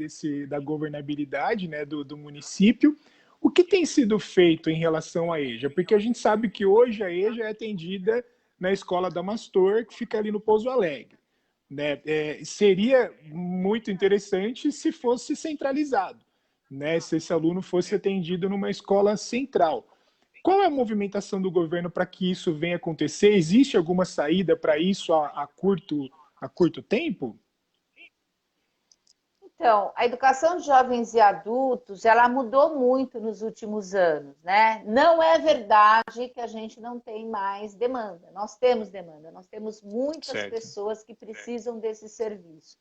da governabilidade, né, do município. O que tem sido feito em relação à EJA? Porque a gente sabe que hoje a EJA é atendida na escola da Mastor, que fica ali no Pouso Alegre. Né? Seria muito interessante se fosse centralizado, né? Se esse aluno fosse atendido numa escola central. Qual é a movimentação do governo para que isso venha acontecer? Existe alguma saída para isso a curto tempo? Então, a educação de jovens e adultos, ela mudou muito nos últimos anos, né? Não é verdade que a gente não tem mais demanda. Nós temos demanda, nós temos muitas Certo. pessoas que precisam desse serviço.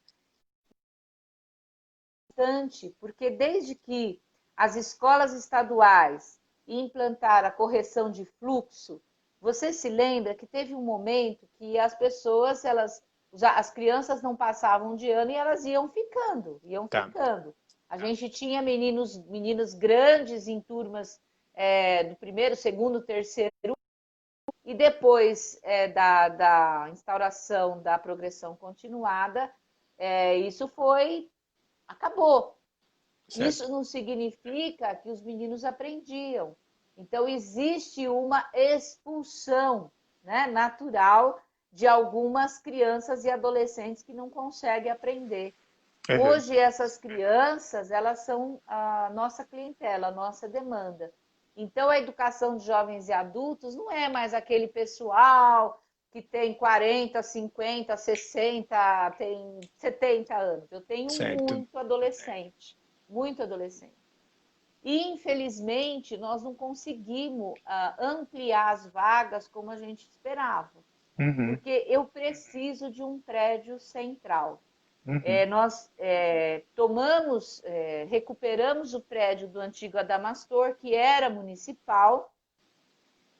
Porque desde que as escolas estaduais implantaram a correção de fluxo, você se lembra que teve um momento que as pessoas, as crianças não passavam de ano e elas iam ficando. Tá. A gente tinha meninos grandes em turmas do primeiro, segundo, terceiro, e depois da instauração da progressão continuada, isso acabou. Certo. Isso não significa que os meninos aprendiam. Então, existe uma expulsão, né, natural de algumas crianças e adolescentes que não conseguem aprender. Hoje, essas crianças, elas são a nossa clientela, a nossa demanda. Então, a educação de jovens e adultos não é mais aquele pessoal que tem 40, 50, 60, tem 70 anos. Eu tenho Certo. muito adolescente. E, infelizmente, nós não conseguimos ampliar as vagas como a gente esperava, porque eu preciso de um prédio central. Nós recuperamos o prédio do antigo Adamastor, que era municipal,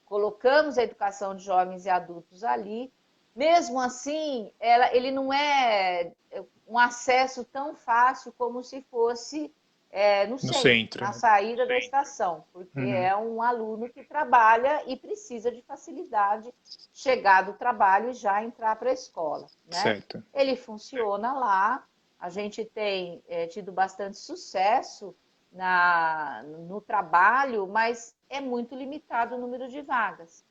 colocamos a educação de jovens e adultos ali. Mesmo assim, ele não é um acesso tão fácil como se fosse no centro, na né? saída da estação, porque é um aluno que trabalha e precisa de facilidade chegar do trabalho e já entrar para a escola, né? Certo. Ele funciona lá, a gente tem tido bastante sucesso no trabalho, mas é muito limitado o número de vagas.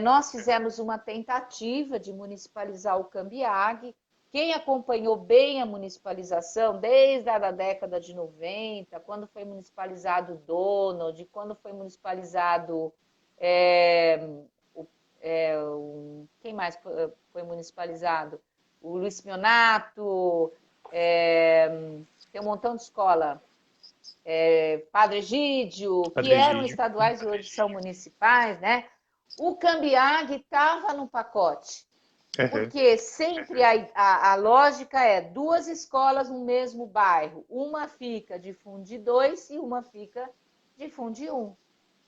Nós fizemos uma tentativa de municipalizar o Cambiag. Quem acompanhou bem a municipalização, desde a década de 90, quando foi municipalizado o Donald, quando foi municipalizado... quem mais foi municipalizado? O Luiz Mionato, tem um montão de escola... Padre Egídio, que eram estaduais e hoje são municipais, né? O Cambiag estava no pacote, porque sempre a lógica é 2 escolas no mesmo bairro, uma fica de Fundi 2 e uma fica de Fundi 1.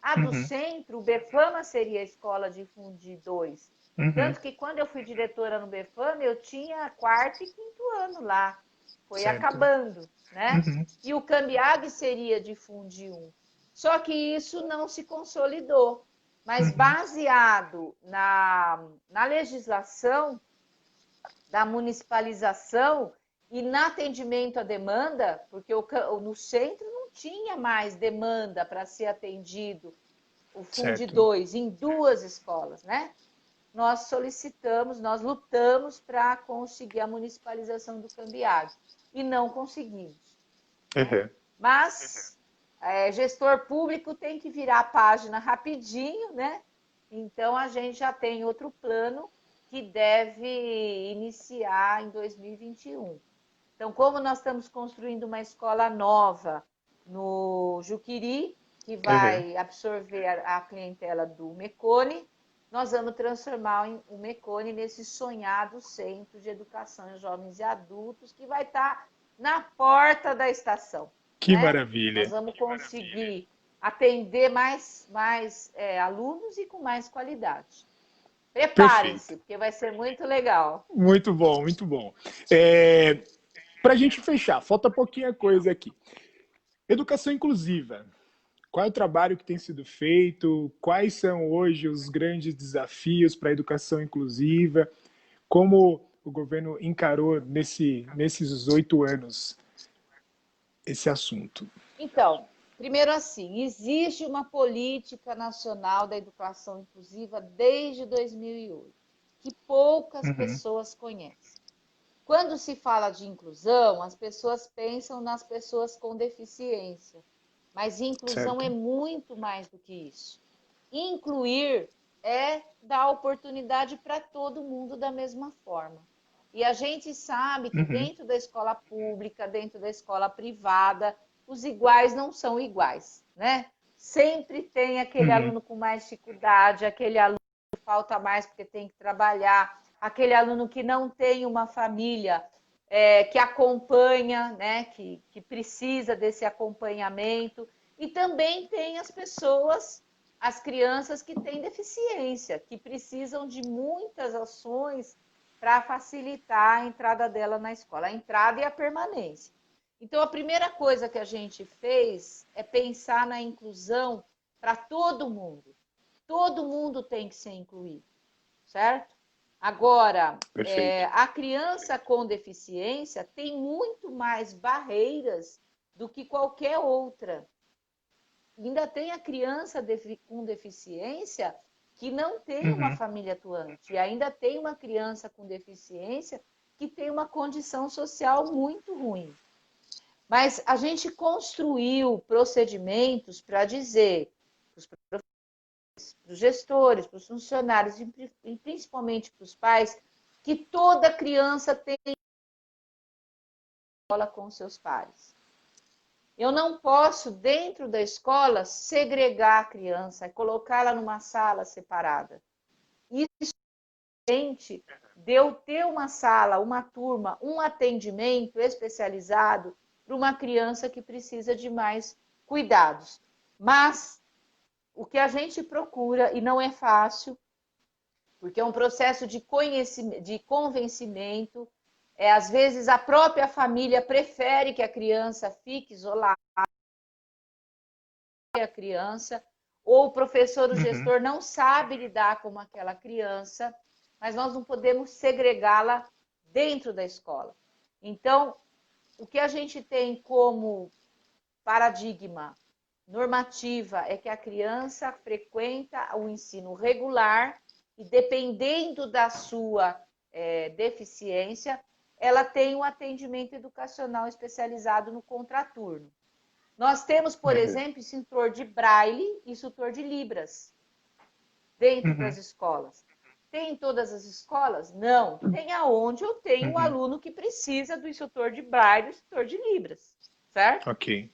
A do centro, o Befama seria a escola de Fundi 2. Tanto que quando eu fui diretora no Befama, eu tinha quarto e quinto ano lá. Foi certo. acabando, né? E o Cambiag seria de Fundi 1. Só que isso não se consolidou. Mas baseado na legislação da municipalização e no atendimento à demanda, porque no centro não tinha mais demanda para ser atendido o Fundi 2 em 2 escolas, né? Nós solicitamos, nós lutamos para conseguir a municipalização do Cambiag e não conseguimos. Né? Mas gestor público tem que virar a página rapidinho, né? Então a gente já tem outro plano que deve iniciar em 2021. Então, como nós estamos construindo uma escola nova no Juqueri, que vai absorver a clientela do Mecone, nós vamos transformar o Mecone nesse sonhado centro de educação em jovens e adultos, que vai estar na porta da estação. Que né? maravilha! Nós vamos conseguir atender mais alunos e com mais qualidade. Preparem-se, porque vai ser muito legal. Muito bom, muito bom. Para a gente fechar, falta pouquinha coisa aqui. Educação inclusiva. Qual é o trabalho que tem sido feito? Quais são hoje os grandes desafios para a educação inclusiva? Como o governo encarou nesses 8 anos esse assunto? Então, primeiro assim, existe uma política nacional da educação inclusiva desde 2008, que poucas pessoas conhecem. Quando se fala de inclusão, as pessoas pensam nas pessoas com deficiência, mas inclusão é muito mais do que isso. Incluir é dar oportunidade para todo mundo da mesma forma. E a gente sabe que dentro da escola pública, dentro da escola privada, os iguais não são iguais, né? Sempre tem aquele aluno com mais dificuldade, aquele aluno que falta mais porque tem que trabalhar, aquele aluno que não tem uma família que acompanha, né? Que precisa desse acompanhamento. E também tem as pessoas, as crianças que têm deficiência, que precisam de muitas ações para facilitar a entrada dela na escola, a entrada e a permanência. Então, a primeira coisa que a gente fez é pensar na inclusão para todo mundo. Todo mundo tem que ser incluído, certo? Agora, a criança com deficiência tem muito mais barreiras do que qualquer outra. Ainda tem a criança com deficiência que não tem uma família atuante. E ainda tem uma criança com deficiência que tem uma condição social muito ruim. Mas a gente construiu procedimentos para dizer para os gestores, para os funcionários e principalmente para os pais que toda criança tem escola com seus pares. Eu não posso, dentro da escola, segregar a criança, colocá-la numa sala separada. Isso de eu ter uma sala, uma turma, um atendimento especializado para uma criança que precisa de mais cuidados. Mas o que a gente procura, e não é fácil, porque é um processo de convencimento, às vezes a própria família prefere que a criança fique isolada, a criança, ou o professor, o gestor não sabe lidar com aquela criança, mas nós não podemos segregá-la dentro da escola. Então, o que a gente tem como paradigma normativa é que a criança frequenta o ensino regular e, dependendo da sua deficiência, ela tem um atendimento educacional especializado no contraturno. Nós temos, por exemplo, instrutor de Braille e instrutor de Libras dentro das escolas. Tem em todas as escolas? Não. Tem aonde eu tenho um aluno que precisa do instrutor de Braille e do instrutor de Libras, certo? Ok.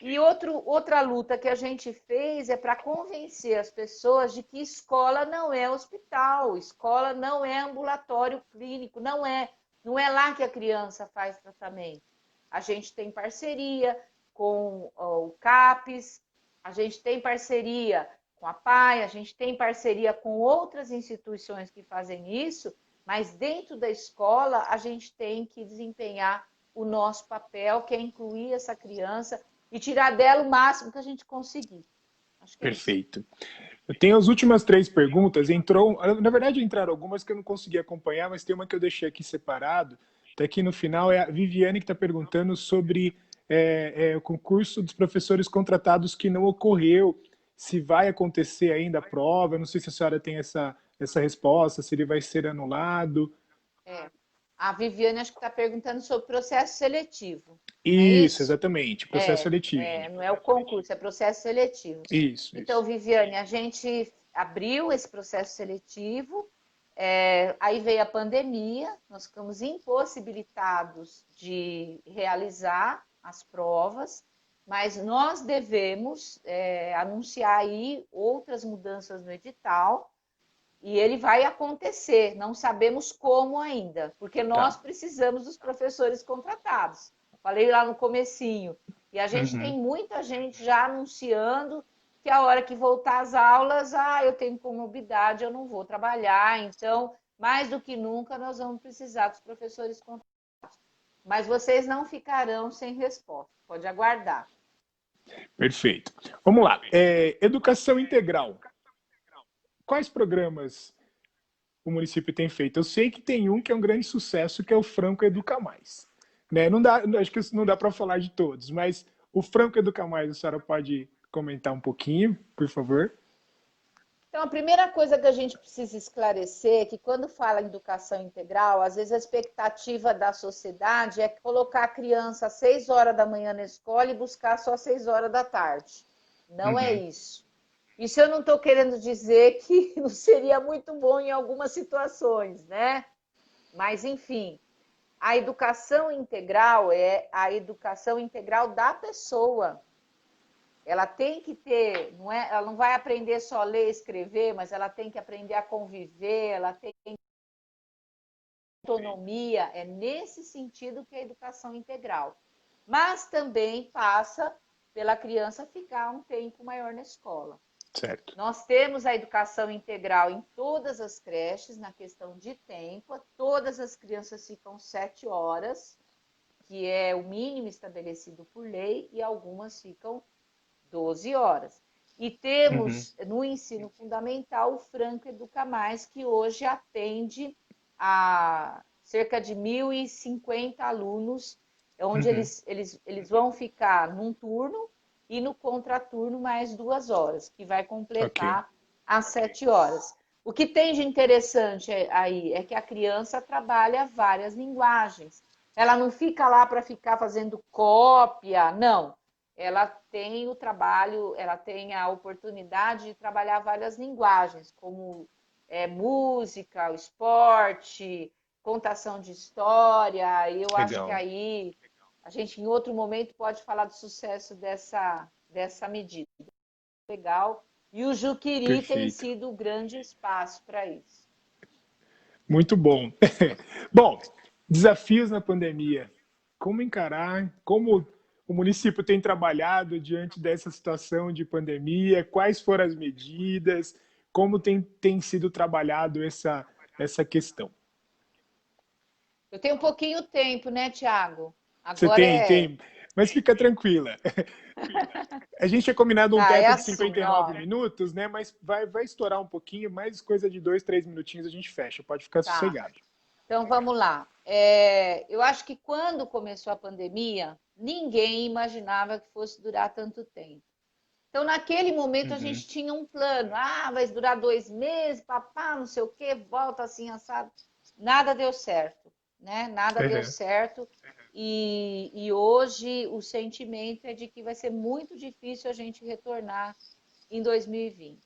E outra luta que a gente fez é para convencer as pessoas de que escola não é hospital, escola não é ambulatório clínico, não é lá que a criança faz tratamento. A gente tem parceria com o CAPES, A gente tem parceria com a PAI, a gente tem parceria com outras instituições que fazem isso, mas dentro da escola a gente tem que desempenhar o nosso papel, que é incluir essa criança e tirar dela o máximo que a gente conseguir. Acho que é isso. Perfeito. Eu tenho as últimas 3 perguntas. Na verdade, entraram algumas que eu não consegui acompanhar, mas tem uma que eu deixei aqui separado. Está aqui no final, é a Viviane que está perguntando sobre o concurso dos professores contratados que não ocorreu, se vai acontecer ainda a prova. Eu não sei se a senhora tem essa resposta, se ele vai ser anulado. É. A Viviane acho que está perguntando sobre processo seletivo, não é Isso, isso? exatamente, processo seletivo. Não é o concurso, é processo seletivo. Isso. Então, Viviane, a gente abriu esse processo seletivo, aí veio a pandemia, nós ficamos impossibilitados de realizar as provas, mas nós devemos anunciar aí outras mudanças no edital, e ele vai acontecer, não sabemos como ainda, porque nós Tá. precisamos dos professores contratados. Falei lá no comecinho. E a gente Uhum. tem muita gente já anunciando que a hora que voltar às aulas, eu tenho comorbidade, eu não vou trabalhar. Então, mais do que nunca, nós vamos precisar dos professores contratados. Mas vocês não ficarão sem resposta. Pode aguardar. Perfeito. Vamos lá. Educação integral. Quais programas o município tem feito? Eu sei que tem um que é um grande sucesso, que é o Franco Educa Mais. Né? Não dá, acho que não dá para falar de todos, mas o Franco Educa Mais, a senhora pode comentar um pouquinho, por favor? Então, a primeira coisa que a gente precisa esclarecer é que quando fala em educação integral, às vezes a expectativa da sociedade é colocar a criança às 6 horas da manhã na escola e buscar só às 6 horas da tarde. Não é isso. Isso eu não estou querendo dizer que não seria muito bom em algumas situações, né? Mas, enfim, a educação integral é a educação integral da pessoa. Ela tem que ter, ela não vai aprender só a ler e escrever, mas ela tem que aprender a conviver, ela tem autonomia. É nesse sentido que é a educação integral. Mas também passa pela criança ficar um tempo maior na escola. Certo. Nós temos a educação integral em todas as creches, na questão de tempo. Todas as crianças ficam 7 horas, que é o mínimo estabelecido por lei, e algumas ficam 12 horas. E temos no ensino fundamental o Franco Educa Mais, que hoje atende a cerca de 1.050 alunos, onde eles vão ficar num turno e no contraturno mais 2 horas, que vai completar as 7 horas. O que tem de interessante aí é que a criança trabalha várias linguagens. Ela não fica lá para ficar fazendo cópia, não. Ela tem o trabalho, ela tem a oportunidade de trabalhar várias linguagens, como música, esporte, contação de história. E eu acho que aí a gente, em outro momento, pode falar do sucesso dessa medida. Legal. E o Juquiri tem sido o grande espaço para isso. Muito bom. Bom, desafios na pandemia. Como encarar? Como o município tem trabalhado diante dessa situação de pandemia? Quais foram as medidas? Como tem sido trabalhado essa questão? Eu tenho um pouquinho tempo, né, Tiago? Você Agora tem, mas fica tranquila. A gente tinha combinado um teto de 59 minutos, né? Mas vai estourar um pouquinho, mais coisa de 2, 3 minutinhos a gente fecha. Pode ficar sossegado. Então vamos lá. Eu acho que quando começou a pandemia, ninguém imaginava que fosse durar tanto tempo. Então, naquele momento, a gente tinha um plano. Vai durar 2 meses, papá, não sei o quê, volta assim, assado. Nada deu certo, né? Nada deu certo. E hoje o sentimento é de que vai ser muito difícil a gente retornar em 2020.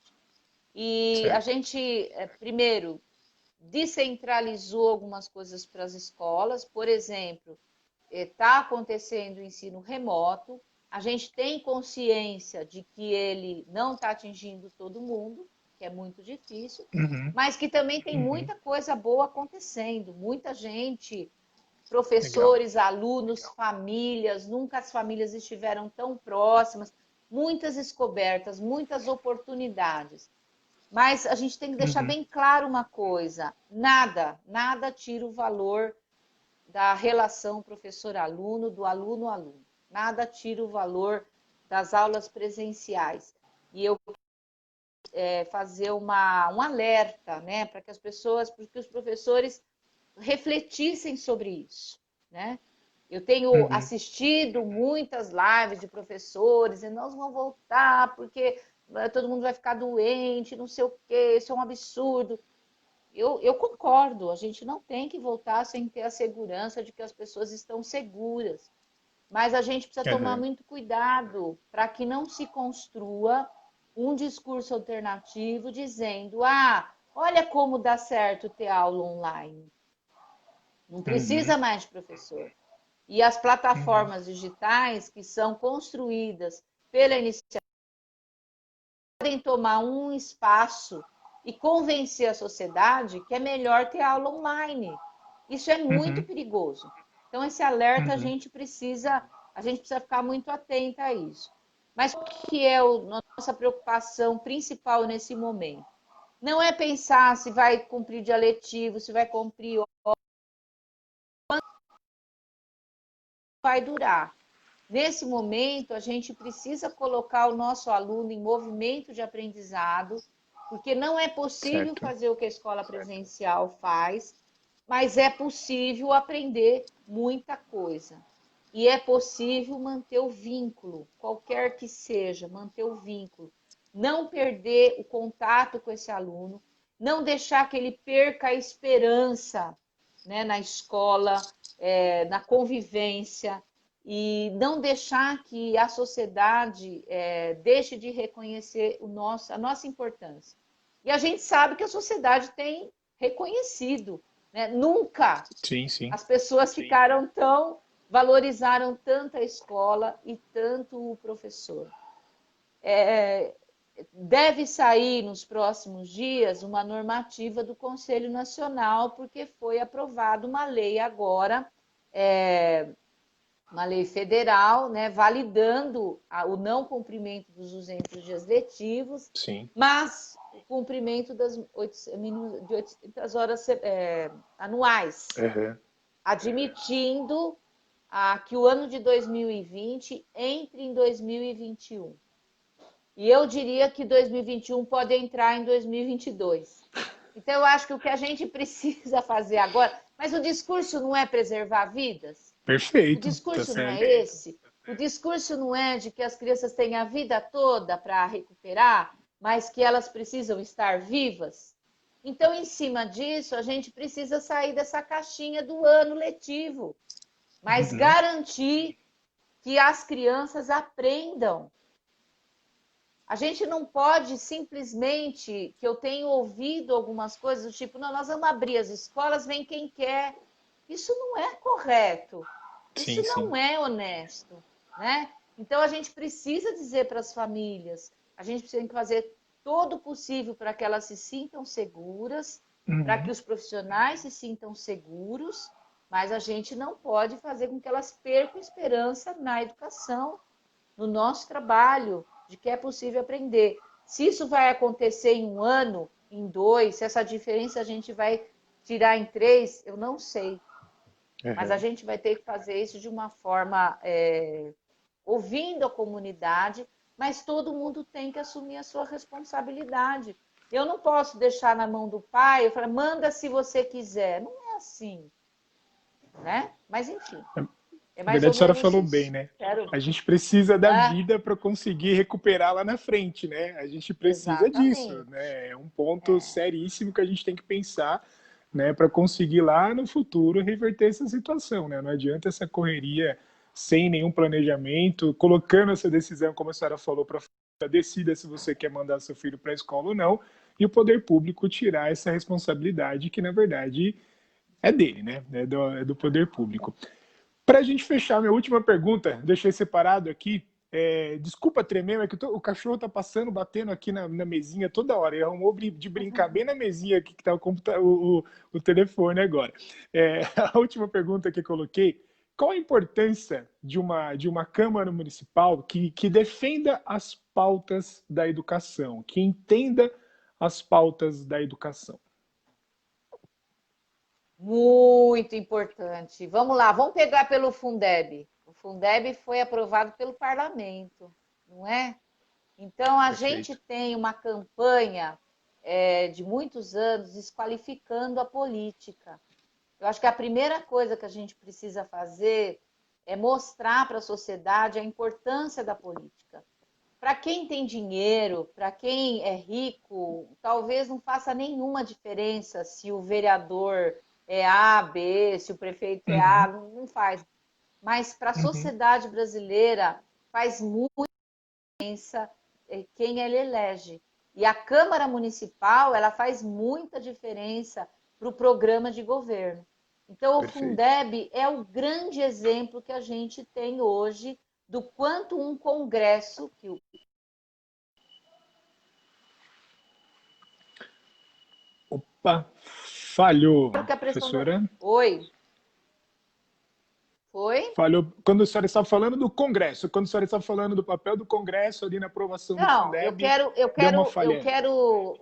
E a gente, primeiro, descentralizou algumas coisas para as escolas. Por exemplo, está acontecendo o ensino remoto. A gente tem consciência de que ele não está atingindo todo mundo, que é muito difícil, mas que também tem muita coisa boa acontecendo. Muita gente, professores, alunos, famílias, nunca as famílias estiveram tão próximas. muitas descobertas, muitas oportunidades. Mas a gente tem que deixar bem claro uma coisa: nada tira o valor da relação professor-aluno, do aluno-aluno. Nada tira o valor das aulas presenciais. E eu fazer um alerta, né, para que as pessoas, para que os professores refletissem sobre isso, né? Eu tenho assistido muitas lives de professores e nós vamos voltar porque todo mundo vai ficar doente, não sei o quê, isso é um absurdo. Eu concordo, a gente não tem que voltar sem ter a segurança de que as pessoas estão seguras. Mas a gente precisa tomar muito cuidado para que não se construa um discurso alternativo dizendo: olha como dá certo ter aula online. Não precisa mais de professor. E as plataformas digitais que são construídas pela iniciativa podem tomar um espaço e convencer a sociedade que é melhor ter aula online. Isso é muito perigoso. Então, esse alerta a gente precisa ficar muito atenta a isso. Mas o que é a nossa preocupação principal nesse momento? Não é pensar se vai cumprir dia letivo, se vai cumprir, quanto vai durar. Nesse momento, a gente precisa colocar o nosso aluno em movimento de aprendizado, porque não é possível fazer o que a escola presencial faz, mas é possível aprender muita coisa. E é possível manter o vínculo, qualquer que seja, manter o vínculo. Não perder o contato com esse aluno, não deixar que ele perca a esperança, né, na escola, na convivência, e não deixar que a sociedade deixe de reconhecer a nossa importância. E a gente sabe que a sociedade tem reconhecido, né? Nunca as pessoas valorizaram tanto a escola e tanto o professor. Deve sair nos próximos dias uma normativa do Conselho Nacional, porque foi aprovada uma lei agora, uma lei federal, né, validando o não cumprimento dos 200 dias letivos, mas o cumprimento de 800 horas anuais, admitindo que o ano de 2020 entre em 2021. E eu diria que 2021 pode entrar em 2022. Então, eu acho que o que a gente precisa fazer agora... Mas o discurso não é preservar vidas? Perfeito. O discurso não é esse? O discurso não é de que as crianças têm a vida toda para recuperar, mas que elas precisam estar vivas? Então, em cima disso, a gente precisa sair dessa caixinha do ano letivo, mas garantir que as crianças aprendam. A gente não pode simplesmente, que eu tenho ouvido algumas coisas do tipo, não, nós vamos abrir as escolas, vem quem quer. Isso não é correto. Isso não é honesto, né? Então, a gente precisa dizer para as famílias, a gente precisa fazer todo o possível para que elas se sintam seguras, para que os profissionais se sintam seguros, mas a gente não pode fazer com que elas percam esperança na educação, no nosso trabalho, de que é possível aprender. Se isso vai acontecer em 1 ano, em 2, se essa diferença a gente vai tirar em 3, eu não sei. Mas a gente vai ter que fazer isso de uma forma ouvindo a comunidade, mas todo mundo tem que assumir a sua responsabilidade. Eu não posso deixar na mão do pai, eu falo, manda se você quiser. Não é assim, né? Mas, enfim. Na verdade, a senhora falou bem, né? A gente precisa da vida para conseguir recuperar lá na frente, né? A gente precisa disso, né? É um ponto seríssimo que a gente tem que pensar, né? Para conseguir lá no futuro reverter essa situação, né? Não adianta essa correria sem nenhum planejamento, colocando essa decisão, como a senhora falou, para decida se você quer mandar seu filho para a escola ou não, e o poder público tirar essa responsabilidade que, na verdade, é dele, né? É do poder público. Para a gente fechar, minha última pergunta, deixei separado aqui. Desculpa tremer, mas que o cachorro tá passando, batendo aqui na mesinha toda hora. Ele arrumou de brincar bem na mesinha aqui que tá o telefone agora. A última pergunta que eu coloquei, qual a importância de uma Câmara Municipal que defenda as pautas da educação, que entenda as pautas da educação? Muito importante. Vamos lá, vamos pegar pelo Fundeb. O Fundeb foi aprovado pelo parlamento, não é? Então, a gente Perfeito. tem uma campanha de muitos anos desqualificando a política. Eu acho que a primeira coisa que a gente precisa fazer é mostrar para a sociedade a importância da política. Para quem tem dinheiro, para quem é rico, talvez não faça nenhuma diferença se o vereador é A, B, se o prefeito é A, Uhum, não faz. Mas para a uhum, sociedade brasileira faz muita diferença quem ele elege. E a Câmara Municipal, ela faz muita diferença para o programa de governo. Então, o perfeito. Fundeb é o grande exemplo que a gente tem hoje do quanto um congresso, que o Opa, falhou, claro que a pressão da. professora. Oi, foi? Falhou quando a senhora estava falando do Congresso, quando a senhora estava falando do papel do Congresso ali na aprovação do Não, eu Fundeb, quero, eu deu uma quero, eu falha. quero.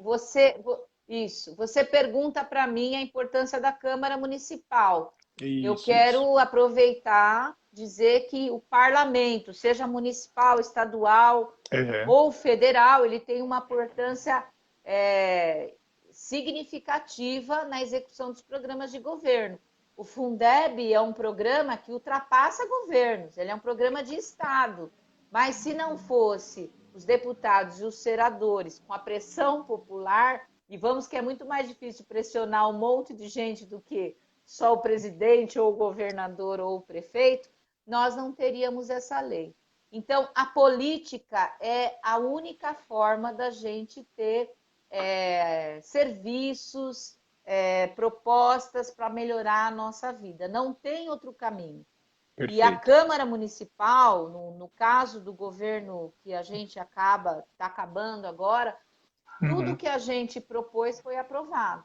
Isso. Você pergunta para mim a importância da Câmara Municipal. Eu Isso, isso. quero aproveitar dizer que o parlamento, seja municipal, estadual Uhum, ou federal, ele tem uma importância é, significativa na execução dos programas de governo. O Fundeb é um programa que ultrapassa governos, ele é um programa de Estado. Mas se não fosse os deputados e os senadores com a pressão popular, e vamos que é muito mais difícil pressionar um monte de gente do que só o presidente ou o governador ou o prefeito, nós não teríamos essa lei. Então, a política é a única forma da gente ter serviços, propostas para melhorar a nossa vida. Não tem outro caminho. E a perfeito. Câmara Municipal, no caso do governo que a gente está acabando agora, tudo Uhum, que a gente propôs foi aprovado.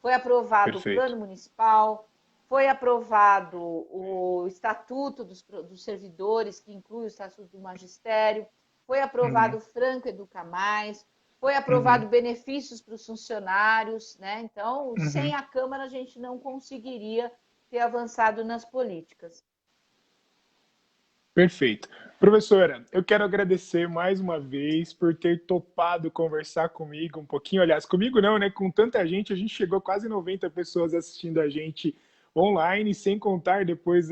Foi aprovado o perfeito. plano municipal, foi aprovado o estatuto dos servidores, que inclui o estatuto do magistério, foi aprovado Uhum, o Franco Educa Mais, foi aprovado uhum, benefícios para os funcionários, né? Então, sem uhum. a Câmara, a gente não conseguiria ter avançado nas políticas. Perfeito. Professora, eu quero agradecer mais uma vez por ter topado conversar comigo um pouquinho. Aliás, comigo não, né? Com tanta gente, a gente chegou a quase 90 pessoas assistindo a gente online, sem contar depois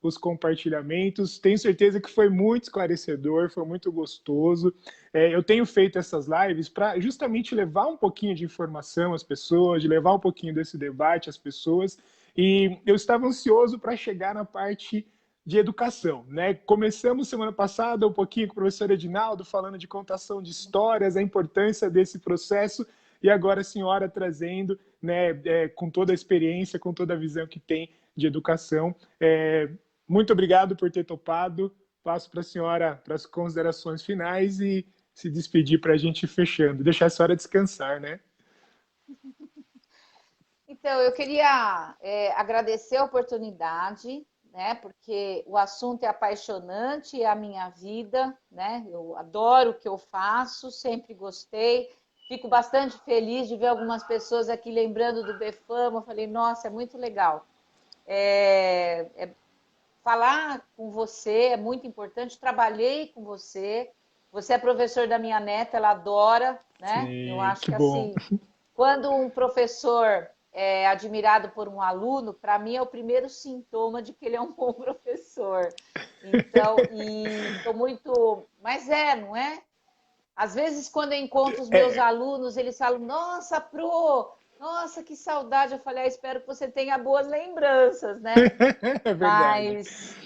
os compartilhamentos. Tenho certeza que foi muito esclarecedor, foi muito gostoso. Eu tenho feito essas lives para justamente levar um pouquinho de informação às pessoas, de levar um pouquinho desse debate às pessoas. E eu estava ansioso para chegar na parte de educação, né? Começamos semana passada um pouquinho com o professor Edinaldo falando de contação de histórias, a importância desse processo, e agora a senhora trazendo, né, com toda a experiência, com toda a visão que tem de educação. Muito obrigado por ter topado. Passo para a senhora para as considerações finais e se despedir para a gente ir fechando. Deixar a senhora descansar, né? Então, eu queria agradecer a oportunidade, né? Porque o assunto é apaixonante, é a minha vida, né? Eu adoro o que eu faço, sempre gostei. Fico bastante feliz de ver algumas pessoas aqui lembrando do Befama. Eu falei, nossa, é muito legal. Falar com você é muito importante. Trabalhei com você. Você é professor da minha neta, ela adora, né? Eu Sim, acho que que bom. assim, quando um professor é admirado por um aluno, para mim é o primeiro sintoma de que ele é um bom professor. Então, e estou muito. Mas não é? Às vezes, quando eu encontro os meus É, alunos, eles falam: Nossa, Pro, nossa, que saudade. Eu falei: Espero que você tenha boas lembranças, né? é verdade. Mas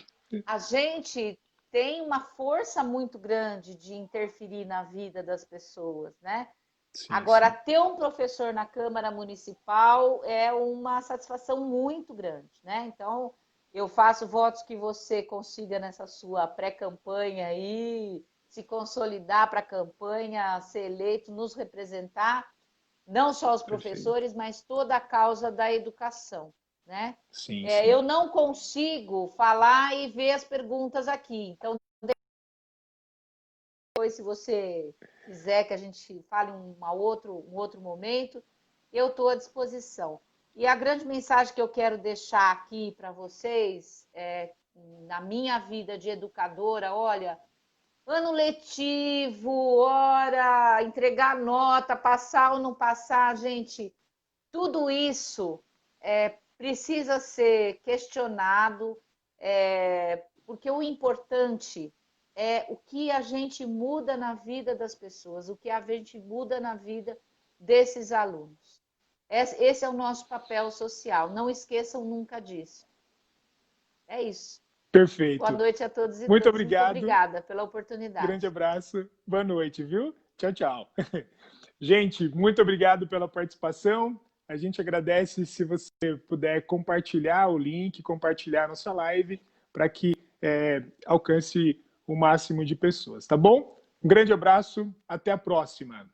a gente tem uma força muito grande de interferir na vida das pessoas, né? Sim, Agora, sim. ter um professor na Câmara Municipal é uma satisfação muito grande, né? Então, eu faço votos que você consiga nessa sua pré-campanha aí, se consolidar para a campanha, ser eleito, nos representar, não só os Perfeito. professores, mas toda a causa da educação, né? Sim, Eu não consigo falar e ver as perguntas aqui. Então, depois, se você quiser que a gente fale um outro momento, eu estou à disposição. E a grande mensagem que eu quero deixar aqui para vocês, na minha vida de educadora, olha, ano letivo, hora, entregar nota, passar ou não passar, gente, tudo isso precisa ser questionado, porque o importante é o que a gente muda na vida das pessoas, o que a gente muda na vida desses alunos. Esse é o nosso papel social, não esqueçam nunca disso. É isso. Boa perfeito. noite a todos e Muito todas. Muito obrigado. obrigada pela Grande oportunidade. abraço. Boa noite, viu? Tchau, tchau. Gente, muito obrigado pela participação. A gente agradece se você puder compartilhar o link, compartilhar a nossa live, para que alcance o máximo de pessoas, tá bom? Um grande abraço, até a próxima.